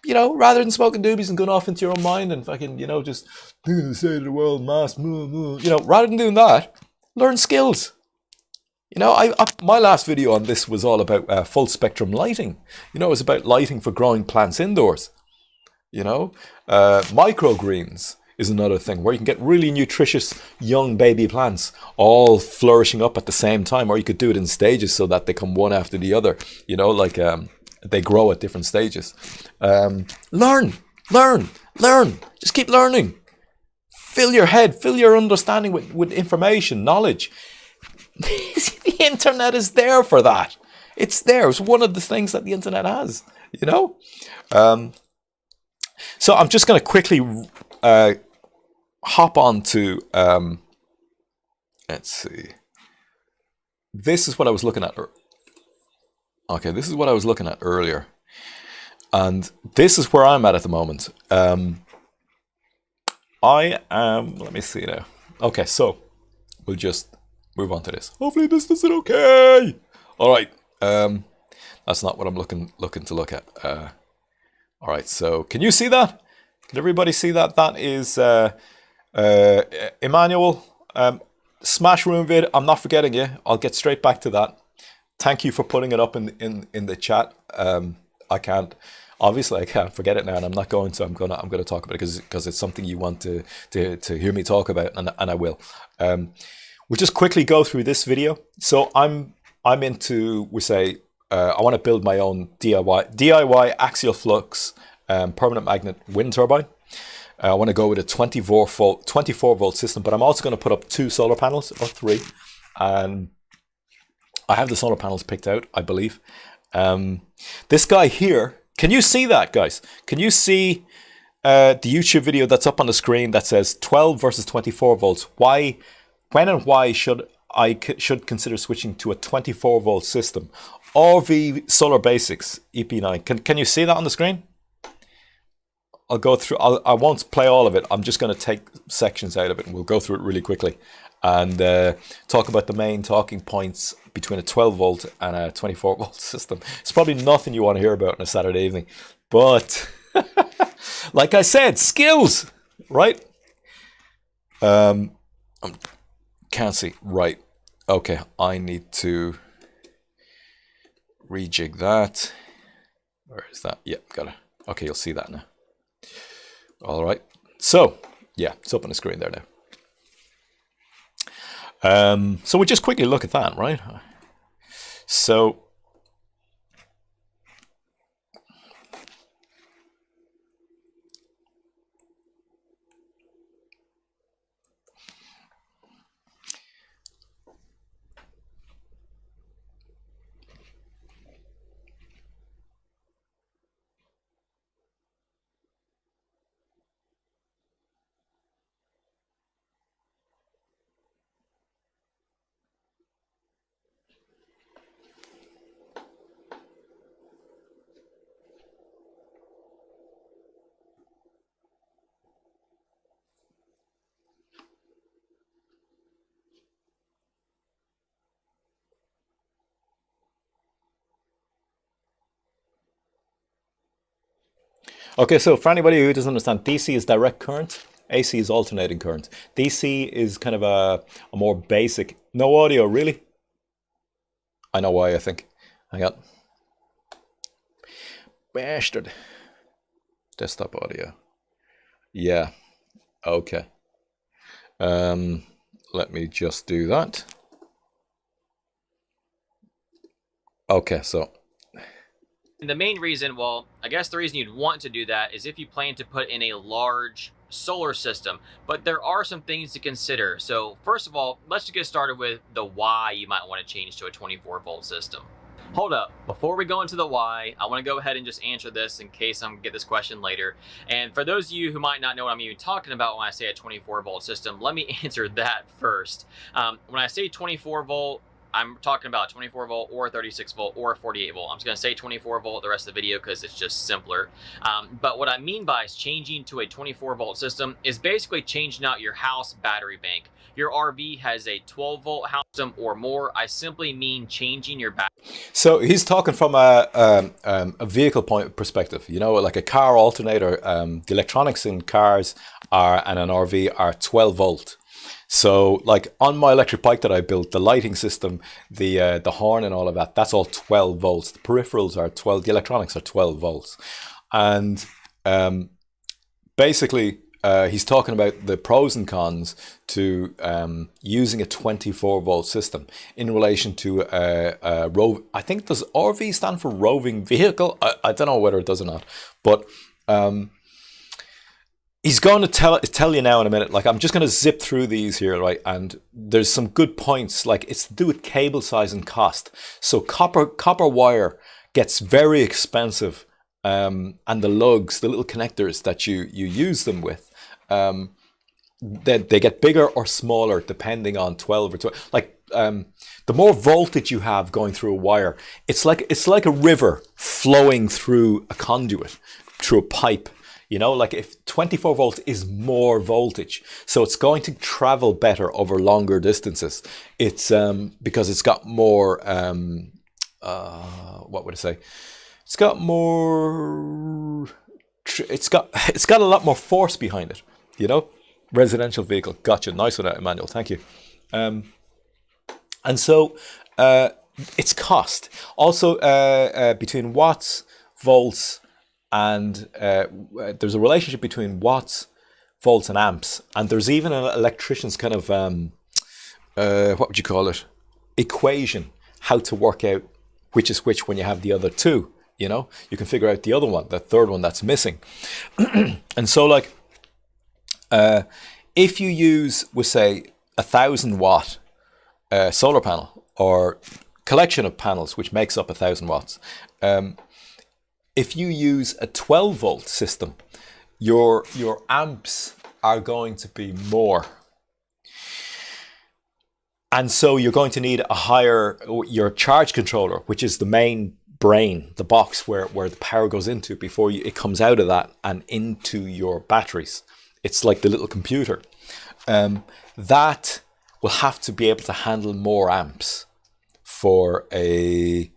rather than smoking doobies and going off into your own mind and fucking, just doing the state of the world, mass, rather than doing that, learn skills. My last video on this was all about full spectrum lighting. It was about lighting for growing plants indoors. Microgreens is another thing where you can get really nutritious young baby plants all flourishing up at the same time, or you could do it in stages so that they come one after the other, they grow at different stages. Learn, just keep learning. Fill your head, fill your understanding with information, knowledge. The internet is there for that. It's there. It's one of the things that the internet has, So I'm just going to quickly hop on to, let's see. This is what I was looking at. Okay, this is what I was looking at earlier. And this is where I'm at the moment. I am, let me see now. Okay, so we'll just move on to this. Hopefully this does it okay. All right. That's not what I'm looking to look at. All right, so can you see that? Can everybody see that? That is Emmanuel. Smash Room vid. I'm not forgetting you. I'll get straight back to that. Thank you for putting it up in the chat. I can't forget it now, and I'm not going to. I'm gonna talk about it because it's something you want to hear me talk about, and I will. We'll just quickly go through this video. So I'm into, I want to build my own DIY axial flux permanent magnet wind turbine. I want to go with a 24 volt system, but I'm also going to put up 2 solar panels or 3, and I have the solar panels picked out, I believe. This guy here, can you see that, guys? Can you see the YouTube video that's up on the screen that says 12 versus 24 volts? Why when and why should consider switching to a 24 volt system? RV Solar Basics EP9. Can you see that on the screen? I'll go through. I won't play all of it. I'm just going to take sections out of it, and we'll go through it really quickly and talk about the main talking points between a 12 volt and a 24 volt system. It's probably nothing you want to hear about on a Saturday evening, but like I said, skills, right? I can't see. Right. Okay, I need to rejig that. Where is that? Yeah, got it. Okay, you'll see that now. All right. So, yeah, it's up on the screen there now. So we just quickly look at that, right? So, okay, so for anybody who doesn't understand, DC is direct current, AC is alternating current. DC is kind of a more basic. No audio, really? I know why, I think. Hang on. Bastard. Desktop audio. Yeah. Okay. Let me just do that. Okay, so. And the main reason, well, I guess the reason you'd want to do that is if you plan to put in a large solar system, but there are some things to consider. So first of all, let's just get started with the why you might want to change to a 24 volt system. Hold up, before we go into the why, I want to go ahead and just answer this in case I'm going to get this question later. And for those of you who might not know what I'm even talking about when I say a 24 volt system, let me answer that first. When I say 24 volt, I'm talking about 24 volt or 36 volt or 48 volt. I'm just going to say 24 volt the rest of the video because it's just simpler. But what I mean by changing to a 24 volt system is basically changing out your house battery bank. Your RV has a 12 volt house system or more. I simply mean changing your battery. So he's talking from a vehicle point perspective, you know, like a car alternator. The electronics in cars and an RV are 12 volt. So like on my electric bike that I built, the lighting system, the horn and all of that, that's all 12 volts. The peripherals are 12, the electronics are 12 volts. And basically he's talking about the pros and cons to using a 24 volt system in relation to I think does RV stand for roving vehicle? I don't know whether it does or not, but he's going to tell you now in a minute. Like I'm just going to zip through these here, right? And there's some good points. Like it's to do with cable size and cost. So copper wire gets very expensive, and the lugs, the little connectors that you use them with, they get bigger or smaller depending on 12 or 12. Like the more voltage you have going through a wire, it's like a river flowing through a conduit, through a pipe. You know, like if 24 volts is more voltage, so it's going to travel better over longer distances. It's because it's got more, what would I say? It's got more, it's got a lot more force behind it, you know? Residential vehicle. Gotcha. Nice one, Emmanuel. Thank you. And so it's cost. Also between watts, volts, and there's a relationship between watts, volts, and amps. And there's even an electrician's kind of, what would you call it? Equation, how to work out which is which when you have the other two. You know, you can figure out the other one, the third one that's missing. And so like, if you use, we say, 1,000 watt solar panel or collection of panels, which makes up 1,000 watts, if you use a 12 volt system, your amps are going to be more. And so you're going to need your charge controller, which is the main brain, the box where the power goes into before it comes out of that and into your batteries. It's like the little computer. That will have to be able to handle more amps for I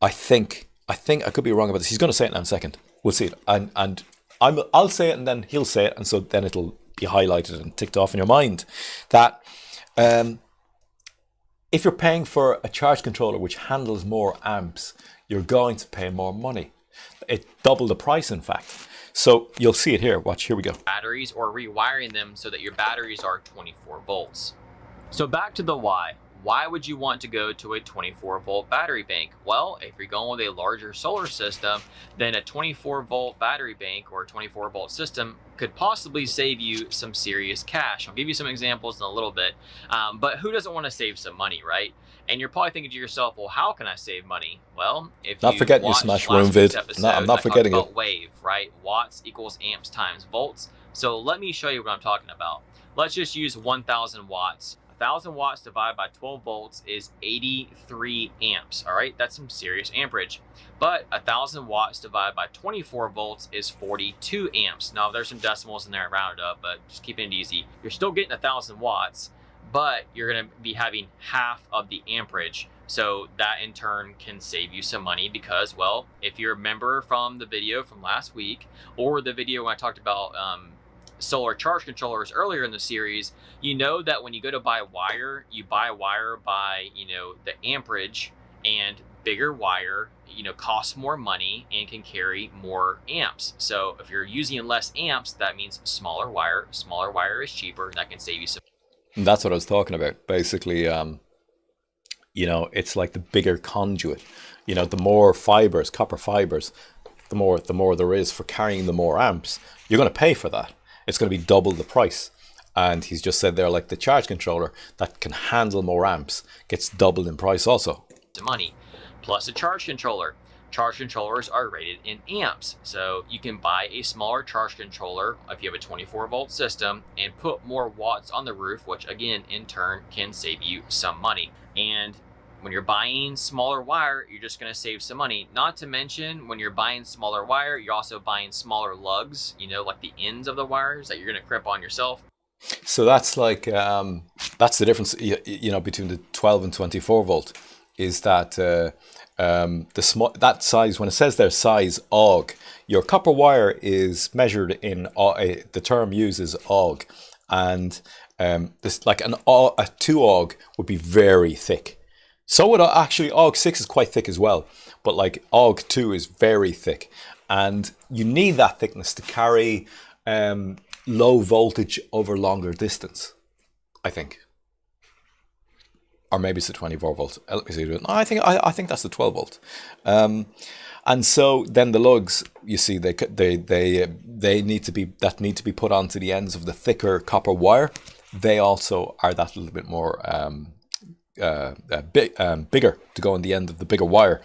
think I could be wrong about this. He's going to say it in a second. We'll see it. And I'll say it and then he'll say it. And so then it'll be highlighted and ticked off in your mind that if you're paying for a charge controller which handles more amps, you're going to pay more money. It doubled the price, in fact. So you'll see it here. Watch, here we go. Batteries, or rewiring them so that your batteries are 24 volts. So back to the why. Why would you want to go to a 24 volt battery bank? Well, if you're going with a larger solar system, then a 24 volt battery bank or a 24 volt system could possibly save you some serious cash. I'll give you some examples in a little bit, but who doesn't want to save some money, right? And you're probably thinking to yourself, well, how can I save money? Well, if not forgetting your Smash Room vid. No, I'm not forgetting it. Wave, right? Watts equals amps times volts. So let me show you what I'm talking about. Let's just use 1,000 watts. 1,000 watts divided by 12 volts is 83 amps. All right, that's some serious amperage. But 1,000 watts divided by 24 volts is 42 amps. Now, there's some decimals in there rounded up, but just keeping it easy. You're still getting 1,000 watts, but you're going to be having half of the amperage. So that in turn can save you some money because, well, if you remember from the video from last week or the video when I talked about solar charge controllers earlier in the series, you know that when you go to buy wire, you buy wire by, the amperage, and bigger wire, costs more money and can carry more amps. So if you're using less amps, that means smaller wire. Smaller wire is cheaper, and that can save you some. And that's what I was talking about. Basically, it's like the bigger conduit. The more fibers, copper fibers, the more there is for carrying the more amps. You're going to pay for that. It's going to be double the price. And he's just said there, like the charge controller that can handle more amps gets doubled in price also. The money plus a charge controller. Charge controllers are rated in amps. So you can buy a smaller charge controller if you have a 24 volt system and put more watts on the roof, which again, in turn can save you some money. And when you're buying smaller wire, you're just going to save some money. Not to mention, when you're buying smaller wire, you're also buying smaller lugs, like the ends of the wires that you're going to crimp on yourself. So that's like, that's the difference, between the 12 and 24 volt, is that that size, when it says their size AUG, your copper wire is measured in, the term uses AUG. And this, like a 2 AUG would be very thick. So would actually AUG 6 is quite thick as well, but like AUG 2 is very thick, and you need that thickness to carry low voltage over longer distance, I think. Or maybe it's the 24 volt. Let me see. No, I think that's the 12 volt. And so then the lugs, you see, they need to be put onto the ends of the thicker copper wire. They also are that little bit more bigger to go on the end of the bigger wire.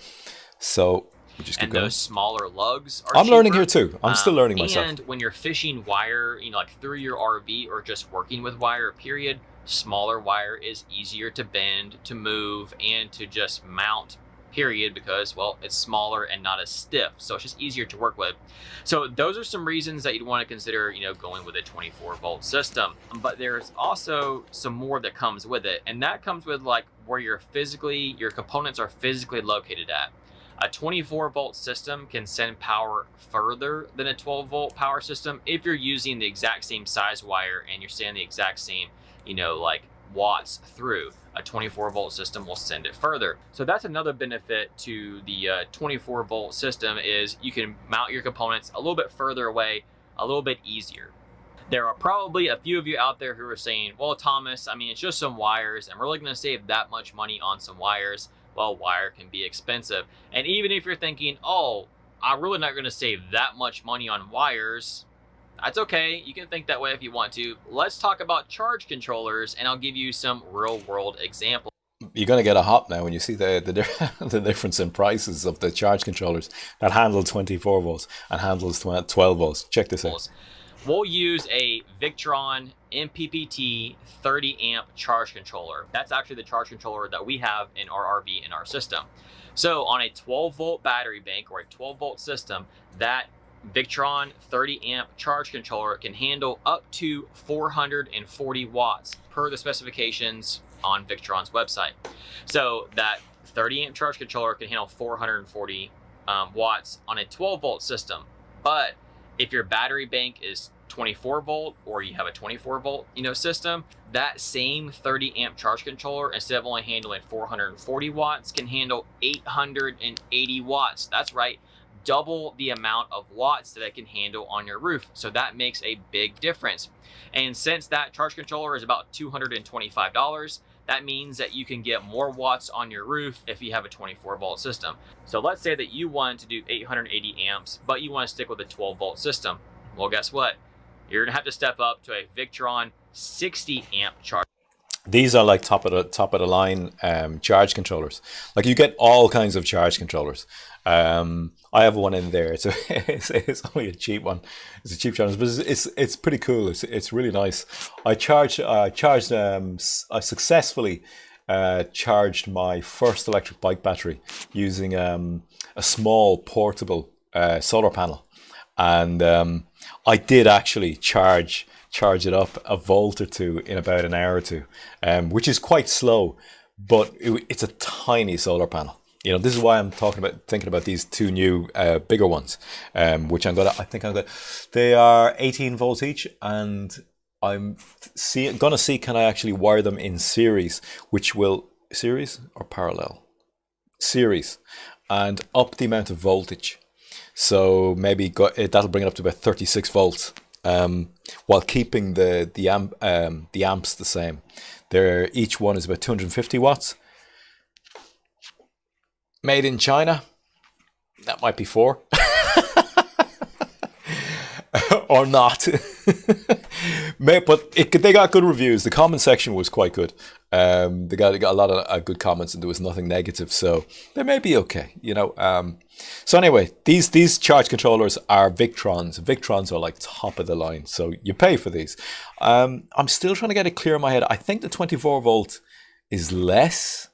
So we just keep going. Those smaller lugs are I'm cheaper. Learning here too. I'm still learning myself. And when you're fishing wire, like through your RV or just working with wire, period, smaller wire is easier to bend, to move, and to just mount, period, because, well, it's smaller and not as stiff. So it's just easier to work with. So those are some reasons that you'd want to consider, going with a 24 volt system. But there's also some more that comes with it. And that comes with like where your components are physically located at. A 24 volt system can send power further than a 12 volt power system if you're using the exact same size wire and you're sending the exact same, like watts through. A 24 volt system will send it further. So that's another benefit to the 24 volt system, is you can mount your components a little bit further away, a little bit easier. There are probably a few of you out there who are saying, well, Thomas, it's just some wires. I'm really going to save that much money on some wires. Well, wire can be expensive. And even if you're thinking, oh, I'm really not going to save that much money on wires, that's okay. You can think that way if you want to. Let's talk about charge controllers, and I'll give you some real-world examples. You're going to get a hop now when you see the difference in prices of the charge controllers that handle 24 volts and handles 12 volts. Check this out. We'll use a Victron MPPT 30 amp charge controller. That's actually the charge controller that we have in our RV in our system. So on a 12 volt battery bank or a 12 volt system, that Victron 30 amp charge controller can handle up to 440 watts per the specifications on Victron's website. So that 30 amp charge controller can handle 440 watts on a 12 volt system. But if your battery bank is 24 volt or you have a 24 volt system, that same 30 amp charge controller, instead of only handling 440 watts, can handle 880 watts. That's right, double the amount of watts that it can handle on your roof. So that makes a big difference. And since that charge controller is about $225, that means that you can get more watts on your roof if you have a 24 volt system. So let's say that you want to do 880 amps, but you want to stick with a 12 volt system. Well, guess what? You're gonna have to step up to a Victron 60 amp charge. These are like top of the line charge controllers. Like you get all kinds of charge controllers. I have one in there. It's only a cheap one. It's a cheap charge, but it's pretty cool. It's really nice. I successfully charged my first electric bike battery using a small portable solar panel, and I did actually charge it up a volt or two in about an hour or two, which is quite slow, but it's a tiny solar panel. You know, this is why I'm thinking about these two new bigger ones, which they are 18 volts each, and I'm gonna see can I actually wire them in series, which will series or parallel series, and up the amount of voltage. So maybe that'll bring it up to about 36 volts, while keeping the amps the same. Each one is about 250 watts. Made in China. That might be 4. Or not. But they got good reviews. The comment section was quite good. They got a lot of good comments, and there was nothing negative, so they may be okay, you know. So anyway, these charge controllers are Victrons. Victrons are like top of the line, so you pay for these. I'm still trying to get it clear in my head. I think the 24 volt is less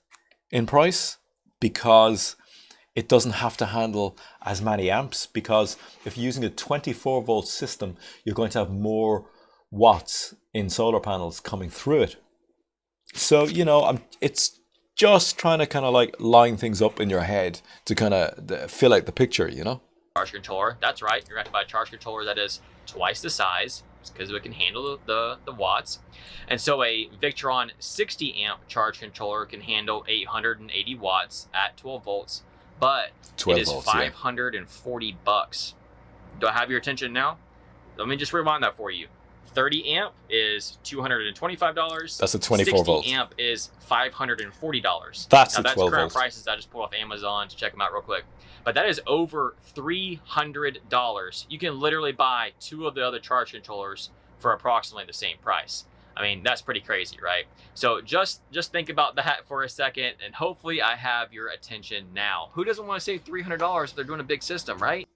in price because it doesn't have to handle as many amps, because if you're using a 24 volt system, you're going to have more watts in solar panels coming through it. So, you know, it's just trying to kind of like line things up in your head to kind of fill out the picture, you know? Charge controller, that's right. You're going to have to buy a charge controller that is twice the size because it can handle the watts. And so a Victron 60 amp charge controller can handle 880 watts at 12 volts, but it is $540. Do I have your attention now? Let me just rewind that for you. 30 amp is $225. That's a 24 volt. 60 amp is $540. That's now, a 12 that's current volt. prices. I just pulled off Amazon to check them out real quick. But that is over $300. You can literally buy 2 of the other charge controllers for approximately the same price. I mean, that's pretty crazy, right? So just think about that for a second, and hopefully I have your attention now. Who doesn't want to save $300 if they're doing a big system, right?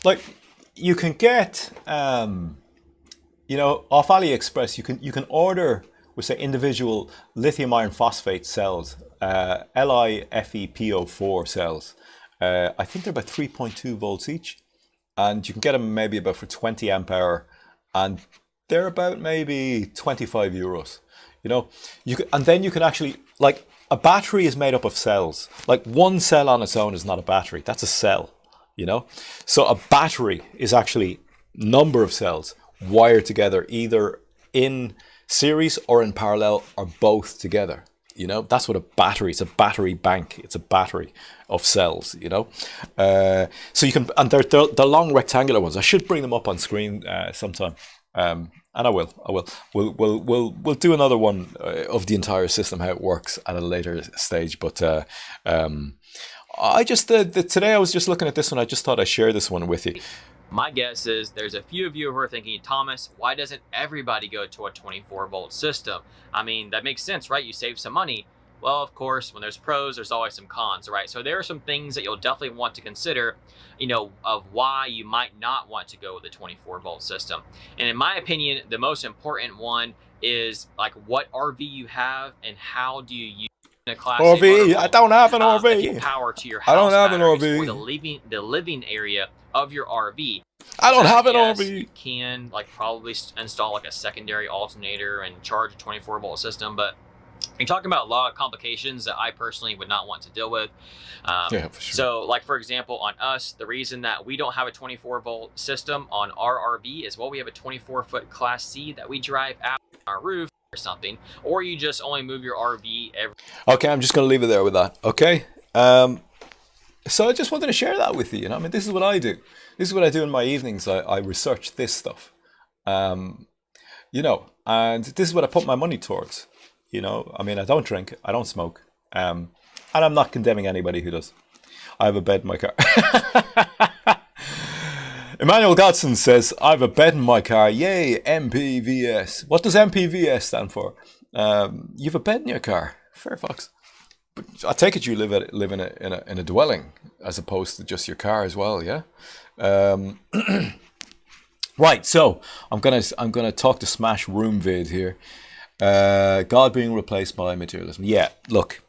Like, you can get, you know, off AliExpress, you can order with, say, individual lithium iron phosphate cells, LiFePO4 cells. I think they're about 3.2 volts each, and you can get them maybe about for 20 amp hour, and they're about maybe 25 euros. You know, and then you can actually, like, a battery is made up of cells. Like, one cell on its own is not a battery, that's a cell, you know. So a battery is actually number of cells wired together, either in series or in parallel or both together. You know, that's what a battery. It's a battery bank. It's a battery of cells. You know, so you can, and they're long rectangular ones. I should bring them up on screen sometime, and I will. We'll do another one of the entire system, how it works at a later stage. But I just today I was just looking at this one. I just thought I'd share this one with you. My guess is there's a few of you who are thinking, Thomas, why doesn't everybody go to a 24 volt system? I mean, that makes sense, right? You save some money, Well, of course, when there's pros, there's always some cons, right? So there are some things that you'll definitely want to consider, of why you might not want to go with a 24-volt system. And in my opinion, the most important one is like what RV you have and how do you use a Class A RV. I motorhome. don't have an If you RV. power to your I don't house have an batteries or RV. the living area of your RV, I don't then have an yes, RV. you can like probably install like a secondary alternator and charge a 24-volt system, but you're talking about a lot of complications that I personally would not want to deal with. Yeah, for sure. So, like for example, on us, the reason that we don't have a 24-volt system on our RV is, well, we have a 24-foot Class C that we drive out on our roof or something, or you just only move your RV every. Okay, I'm just going to leave it there with that. Okay. So I just wanted to share that with you. I mean, this is what I do. This is what I do in my evenings. I research this stuff. And this is what I put my money towards. I mean, I don't drink, I don't smoke, and I'm not condemning anybody who does. I have a bed in my car. Emmanuel Godson says, I have a bed in my car. Yay, MPVS. What does MPVS stand for? You have a bed in your car. Fair fox. But I take it you live in a dwelling as opposed to just your car as well, yeah? Right, so I'm gonna talk to Smash Room Vid here. God being replaced by materialism. Yeah, look.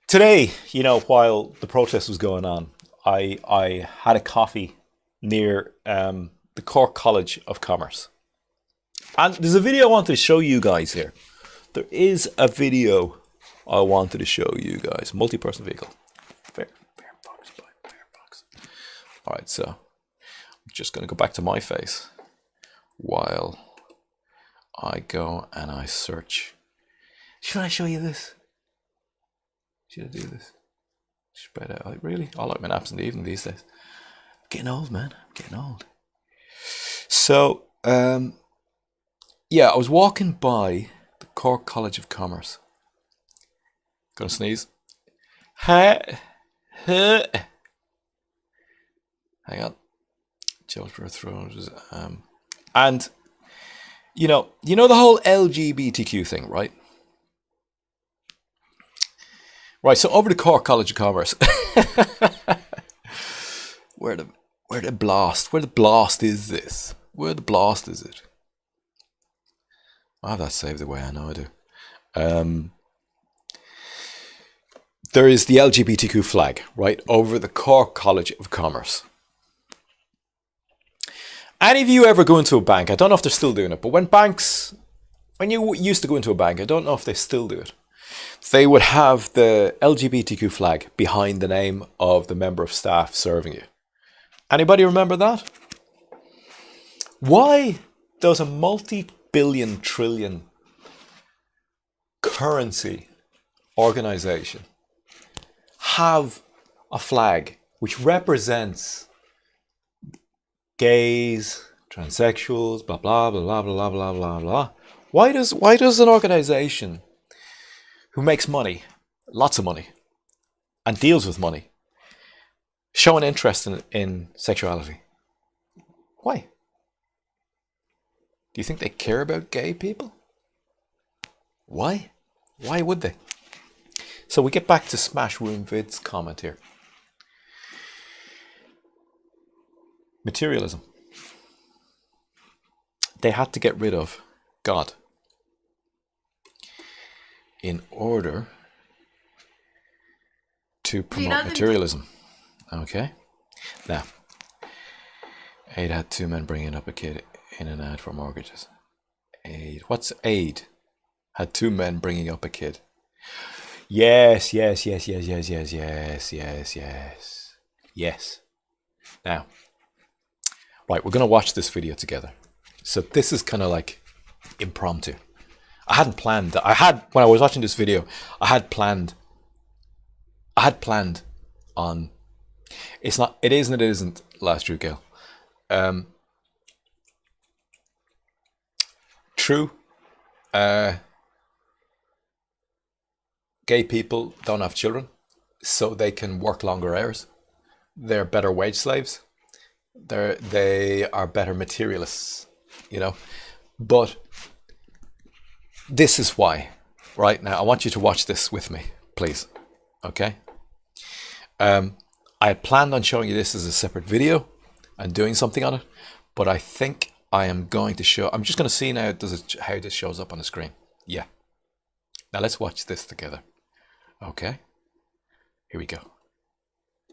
Today, while the protest was going on, I had a coffee near the Cork College of Commerce. And there's a video I wanted to show you guys here. There is a video I wanted to show you guys. Multi-person vehicle. Fair box. All right, so I'm just going to go back to my face while I go and I search. Should I show you this? Should I do this? Spread out. Really? I like my naps in the evening these days. I'm getting old, man. I'm getting old. So, I was walking by the Cork College of Commerce. Gonna sneeze. Hang on. Joe's throws. And you know the whole LGBTQ thing, right? Right. So over the Cork College of Commerce, where the blast is this? Where the blast is it? I have that saved away. I know I do. There is the LGBTQ flag right over the Cork College of Commerce. Any of you ever go into a bank? I don't know if they're still doing it, but when you used to go into a bank, I don't know if they still do it. They would have the LGBTQ flag behind the name of the member of staff serving you. Anybody remember that? Why does a multi-billion trillion currency organization have a flag which represents gays, transsexuals, blah blah blah blah blah blah blah blah? Why does an organization who makes money, lots of money, and deals with money, show an interest in sexuality? Why? Do you think they care about gay people? Why? Why would they? So we get back to Smash Room Vid's comment here. Materialism. They had to get rid of God in order to promote materialism. Okay. Now, Aid had two men bringing up a kid in an ad for mortgages. Aid. What's Aid? Had two men bringing up a kid. Yes. Now, right, we're going to watch this video together. So this is kind of like impromptu. I hadn't planned. When I was watching this video, I had planned on. It is and it isn't. Last Drew Gill. True. Gay people don't have children, so they can work longer hours. They're better wage slaves. They are better materialists, But this is why. Right now, I want you to watch this with me, please. Okay? I had planned on showing you this as a separate video and doing something on it, but I think I am going to show. I'm just going to see now how this shows up on the screen. Yeah. Now let's watch this together. Okay? Here we go.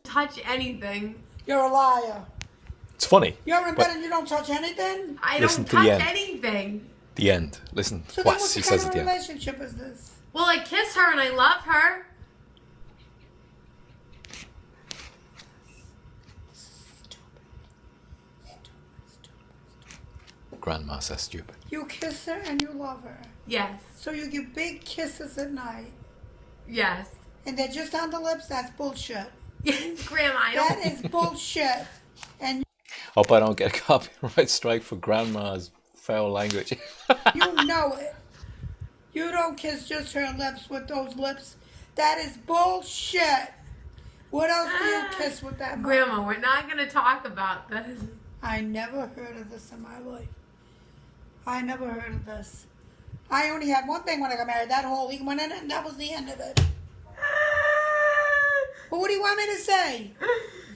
Touch anything. You're a liar. It's funny. You're in bed and you don't touch anything? I Listen don't to the touch end. anything. The end. Listen. So then What what he kind says of at the end. relationship is this? Well, I kiss her and I love her. Grandma says stupid. You kiss her and you love her. Yes. So you give big kisses at night. Yes. And they're just on the lips? That's bullshit. Grandma, I don't. That is bullshit. And Hope I don't get a copyright strike for grandma's foul language. you know it. You don't kiss just her lips with those lips. That is bullshit. What else do you kiss with that mouth? Grandma, we're not going to talk about this. I never heard of this in my life. I never heard of this. I only had one thing when I got married. That hole, he went in it and that was the end of it. Well, what do you want me to say?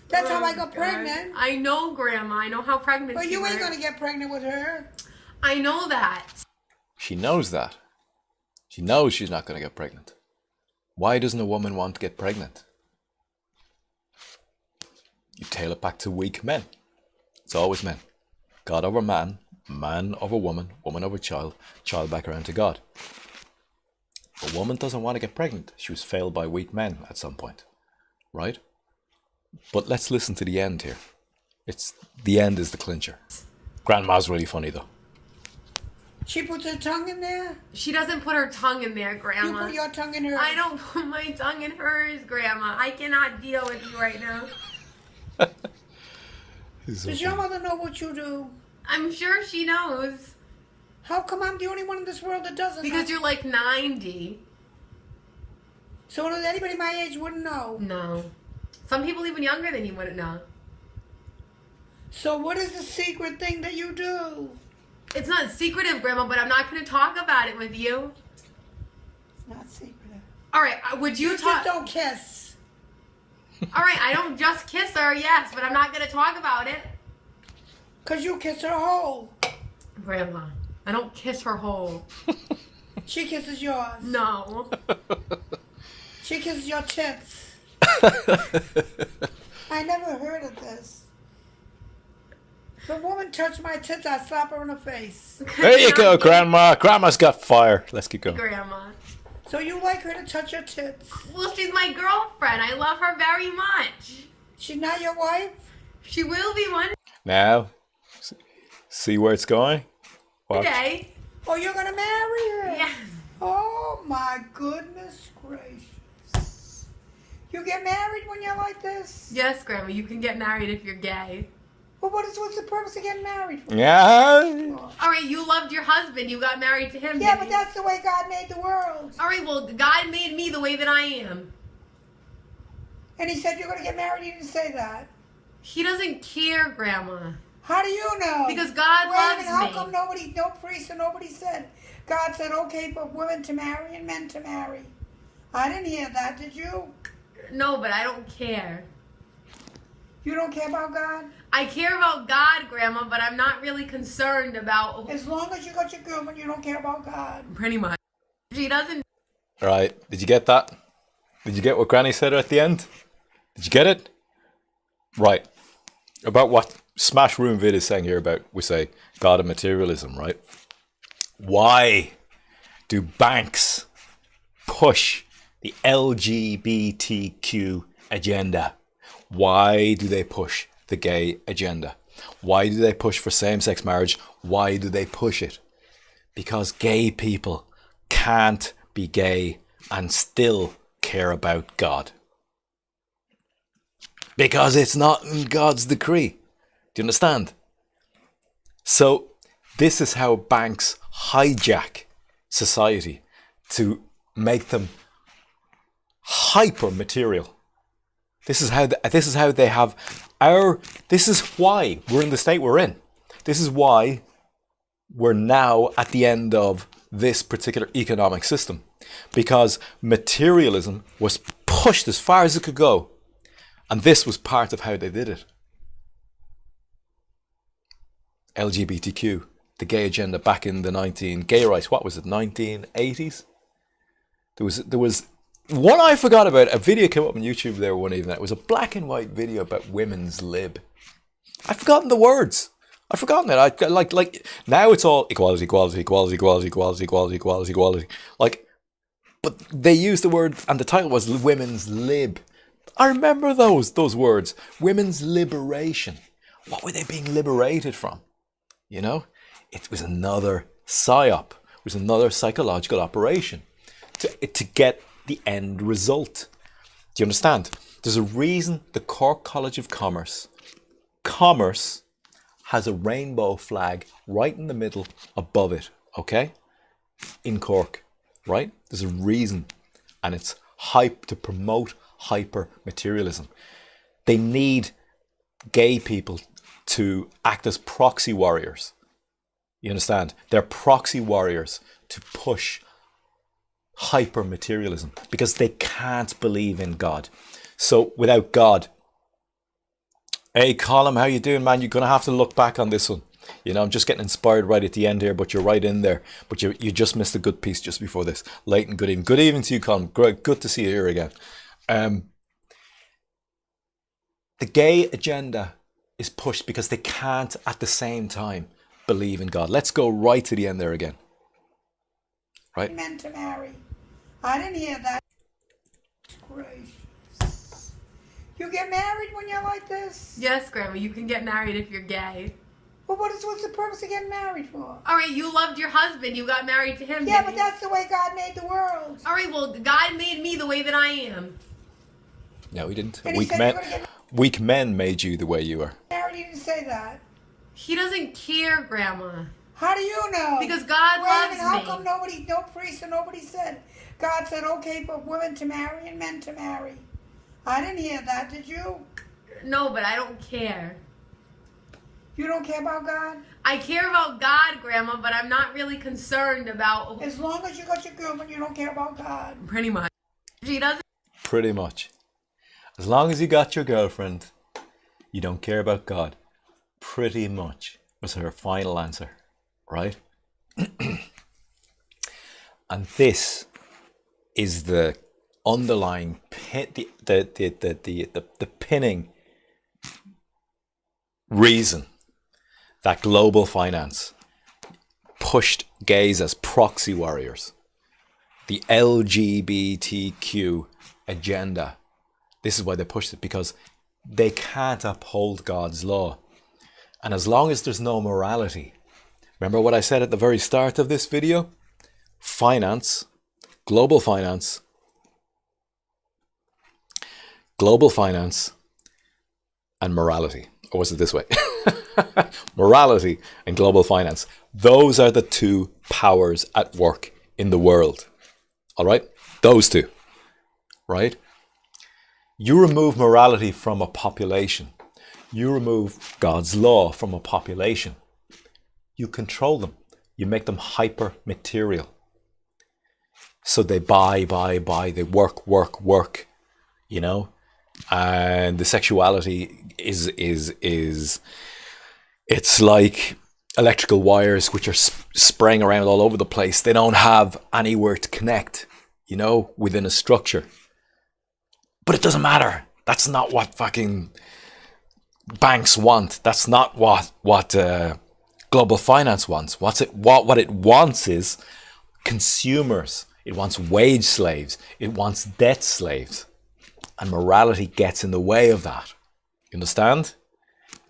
That's how I got pregnant. I know, Grandma. I know how pregnant But you you ain't were. going to get pregnant with her. I know that. She knows that. She knows she's not going to get pregnant. Why doesn't a woman want to get pregnant? You tail it back to weak men. It's always men. God over man, man over woman, woman over child, child back around to God. A woman doesn't want to get pregnant. She was failed by weak men at some point. Right? But let's listen to the end here. The end is the clincher. Grandma's really funny though. She puts her tongue in there. She doesn't put her tongue in there, You Grandma. put your tongue in her. I don't put my tongue in hers, Grandma. I cannot deal with you right now. Does your mother know what you do? I'm sure she knows. How come I'm the only one in this world that doesn't Because know? you're like 90. So anybody my age wouldn't know. No. Some people even younger than you wouldn't know. So what is the secret thing that you do? It's not secretive, Grandma, but I'm not going to talk about it with you. It's not secretive. All right, would you You talk? just don't kiss. All right, I don't just kiss her, yes, but I'm not going to talk about it. Because you kiss her whole. Grandma, I don't kiss her whole. She kisses yours. No. She kisses your tits. I never heard of this. If a woman touched my tits, I'd slap her in the face. There you go, Grandma. Grandma's got fire. Let's keep going. Grandma. So you like her to touch your tits? Well, she's my girlfriend. I love her very much. She's not your wife? She will be one Now, see where it's going? Watch. day. Oh, you're going to marry her? Yes. Oh, my goodness gracious. You get married when you're like this? Yes, Grandma, you can get married if you're gay. Well, what's the purpose of getting married? Yeah. All right, you loved your husband. You got married to him. Yeah, didn't but you? that's the way God made the world. All right, well, God made me the way that I am. And he said you're going to get married. He didn't say that. He doesn't care, Grandma. How do you know? Because God Wait a minute, how loves come me. no priest or nobody said, God said okay for women to marry and men to marry? I didn't hear that, did you? No, but I don't care. You don't care about God? I care about God, Grandma, but I'm not really concerned about... As long as you got your girlfriend, you don't care about God. Pretty much. She doesn't... All right. Did you get that? Did you get what Granny said at the end? Did you get it? Right. About what Smash Room Vid is saying here about, we say, God and materialism, right? Why do banks push the LGBTQ agenda? Why do they push the gay agenda? Why do they push for same-sex marriage? Why do they push it? Because gay people can't be gay and still care about God. Because it's not in God's decree. Do you understand? So this is how banks hijack society to make them hyper material. This is how they have this is why we're in the state we're in. This is why we're now at the end of this particular economic system, because materialism was pushed as far as it could go, and this was part of how they did it. LGBTQ, the gay agenda back in the gay rights, what was it, 1980s? There was one I forgot about. A video came up on YouTube there one evening. It was a black and white video about women's lib. I've forgotten the words. I've forgotten it. I like now it's all equality, equality, equality, equality, equality, equality, equality, equality. Like, but they used the word, and the title was women's lib. I remember those words. Women's liberation. What were they being liberated from? You know, it was another psyop. It was another psychological operation to get the end result. Do you understand? There's a reason the Cork College of Commerce has a rainbow flag right in the middle above it, okay? In Cork, right? There's a reason, and it's hype to promote hyper materialism. They need gay people to act as proxy warriors. You understand? They're proxy warriors to push hyper materialism because they can't believe in God. So without God, hey Colin, how you doing, man? You're gonna have to look back on this one. You know, I'm just getting inspired right at the end here, but you're right in there. But you just missed a good piece just before this. Leighton, good evening. Good evening to you, Colin. Good to see you here again. The gay agenda is pushed because they can't at the same time believe in God. Let's go right to the end there again. Right? Meant to marry. I didn't hear that. Gracious. You get married when you're like this? Yes, Grandma, you can get married if you're gay. Well, what's the purpose of getting married for? All right, you loved your husband. You got married to him. Yeah, but that's the way God made the world. All right, well, God made me the way that I am. No, he didn't. And he said Weak men made you the way you are. Married, he didn't say that. He doesn't care, Grandma. How do you know? Because God loves me. How come no priest or nobody said? God said, okay, for women to marry and men to marry. I didn't hear that, did you? No, but I don't care. You don't care about God? I care about God, Grandma, but I'm not really concerned about... As long as you got your girlfriend, you don't care about God. Pretty much. She doesn't... Pretty much. As long as you got your girlfriend, you don't care about God. Pretty much was her final answer, right? And this is the underlying the pinning reason that global finance pushed gays as proxy warriors. The LGBTQ agenda. This is why they pushed it, because they can't uphold God's law. And as long as there's no morality, remember what I said at the very start of this video? Finance, global finance and morality. Or was it this way? Morality and global finance. Those are the two powers at work in the world. All right? Those two. Right? You remove morality from a population. You remove God's law from a population. You control them. You make them hyper material. So they buy, they work, you know? And the sexuality is it's like electrical wires which are spraying around all over the place. They don't have anywhere to connect, you know, within a structure. But it doesn't matter. That's not what fucking banks want. That's not what global finance wants. What it wants is consumers. It wants wage slaves. It wants debt slaves. And morality gets in the way of that. You understand?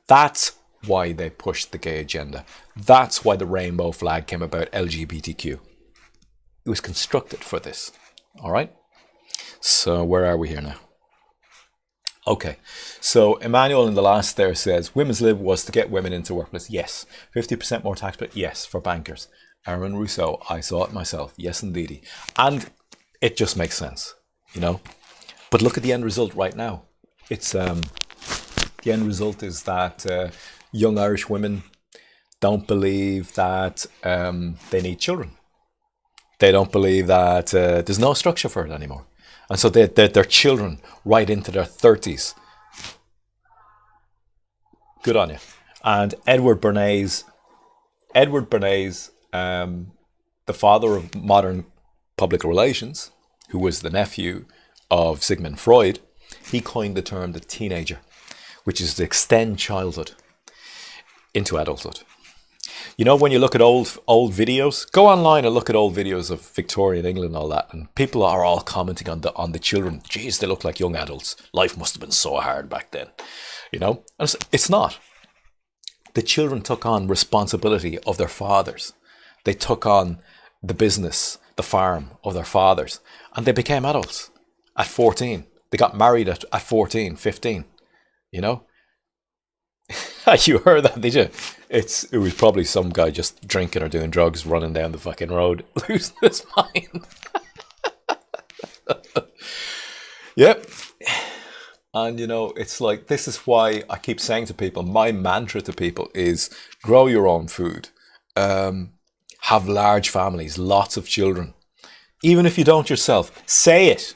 That's why they pushed the gay agenda. That's why the rainbow flag came about, LGBTQ. It was constructed for this. All right? So where are we here now? Okay, so Emmanuel in the last there says, women's lib was to get women into workplace. Yes. 50% more tax break. Yes, for bankers. Aaron Rousseau, I saw it myself. Yes, indeedy. And it just makes sense, you know. But look at the end result right now. It's the end result is that young Irish women don't believe that they need children. They don't believe that there's no structure for it anymore. And so they're children right into their 30s. Good on you. And Edward Bernays, the father of modern public relations, who was the nephew of Sigmund Freud, he coined the term the teenager, which is to extend childhood into adulthood. You know, when you look at old videos, go online and look at old videos of Victorian England and all that, and people are all commenting on the children. Geez, they look like young adults. Life must have been so hard back then. You know, and it's not. The children took on responsibility of their fathers. They took on the business, the farm of their fathers, and they became adults at 14. They got married at 14, 15, you know? You heard that, did you? It was probably some guy just drinking or doing drugs, running down the fucking road, losing his mind. Yep. And, you know, it's like, this is why I keep saying to people, my mantra to people is grow your own food. Have large families, lots of children. Even if you don't yourself, say it.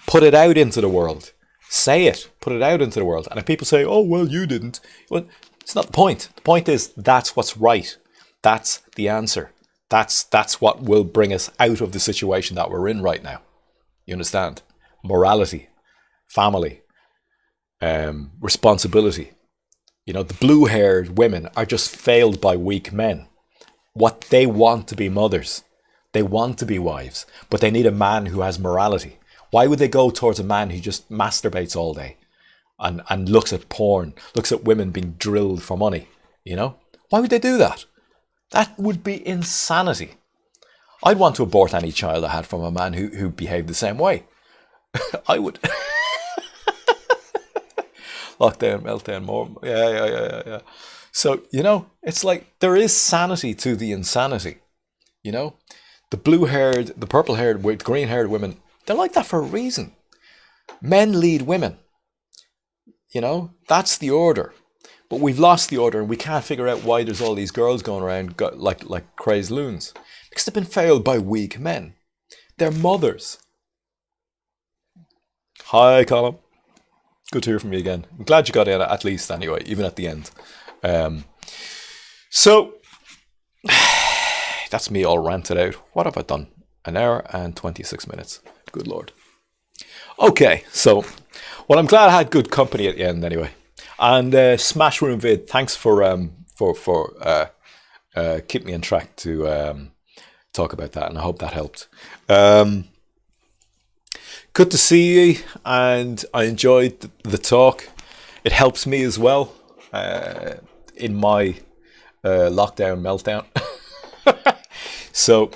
Put it out into the world. Say it. Put it out into the world. And if people say, oh, well, you didn't. Well, it's not the point. The point is that's what's right. That's the answer. That's what will bring us out of the situation that we're in right now. You understand? Morality, family, responsibility. You know, the blue-haired women are just failed by weak men. What they want to be mothers. They want to be wives, but they need a man who has morality. Why would they go towards a man who just masturbates all day and looks at porn, looks at women being drilled for money, you know? Why would they do that? That would be insanity. I'd want to abort any child I had from a man who behaved the same way. I would. Lockdown, meltdown, more. Yeah. So, you know, it's like there is sanity to the insanity, you know? The blue-haired, the purple-haired, green-haired women, they're like that for a reason. Men lead women. You know, that's the order. But we've lost the order and we can't figure out why there's all these girls going around like crazed loons. Because they've been failed by weak men. They're mothers. Hi, Colin. Good to hear from you again. I'm glad you got in at least anyway, even at the end. So, that's me all ranted out. What have I done? An hour and 26 minutes. Good Lord. Okay, so, well, I'm glad I had good company at the end anyway. And Smash Room Vid, thanks for keeping me on track to talk about that, and I hope that helped. Good to see you, and I enjoyed the talk. It helps me as well in my lockdown meltdown. So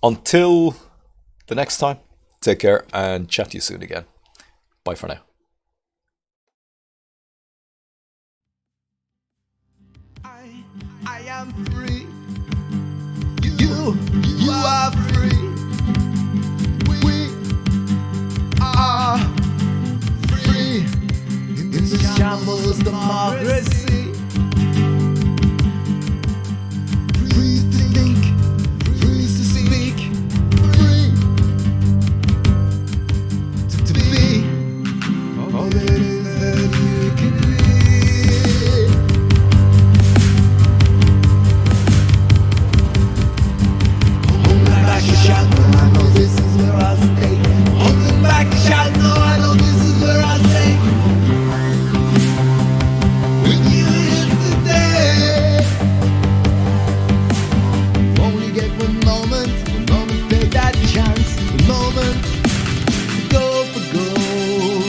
until the next time, take care and chat to you soon again. Bye for now. I am free. You are free. We are free in the shambles of democracy. Free to think, free to speak, free to be all that is that you can be. I know this is where I stay. Holding back a shot, no, I know this is where I stay. With you here today. Only get one moment take that chance, a moment to go for gold.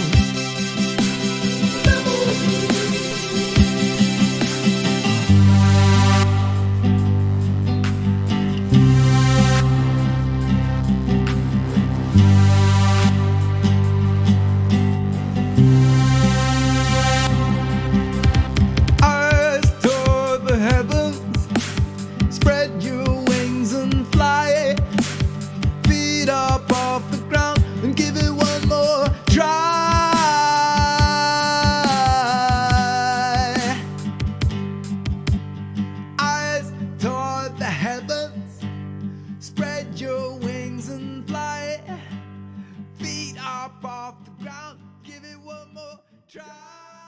Spread your wings wings and fly. Feet up off the ground, give it one more try.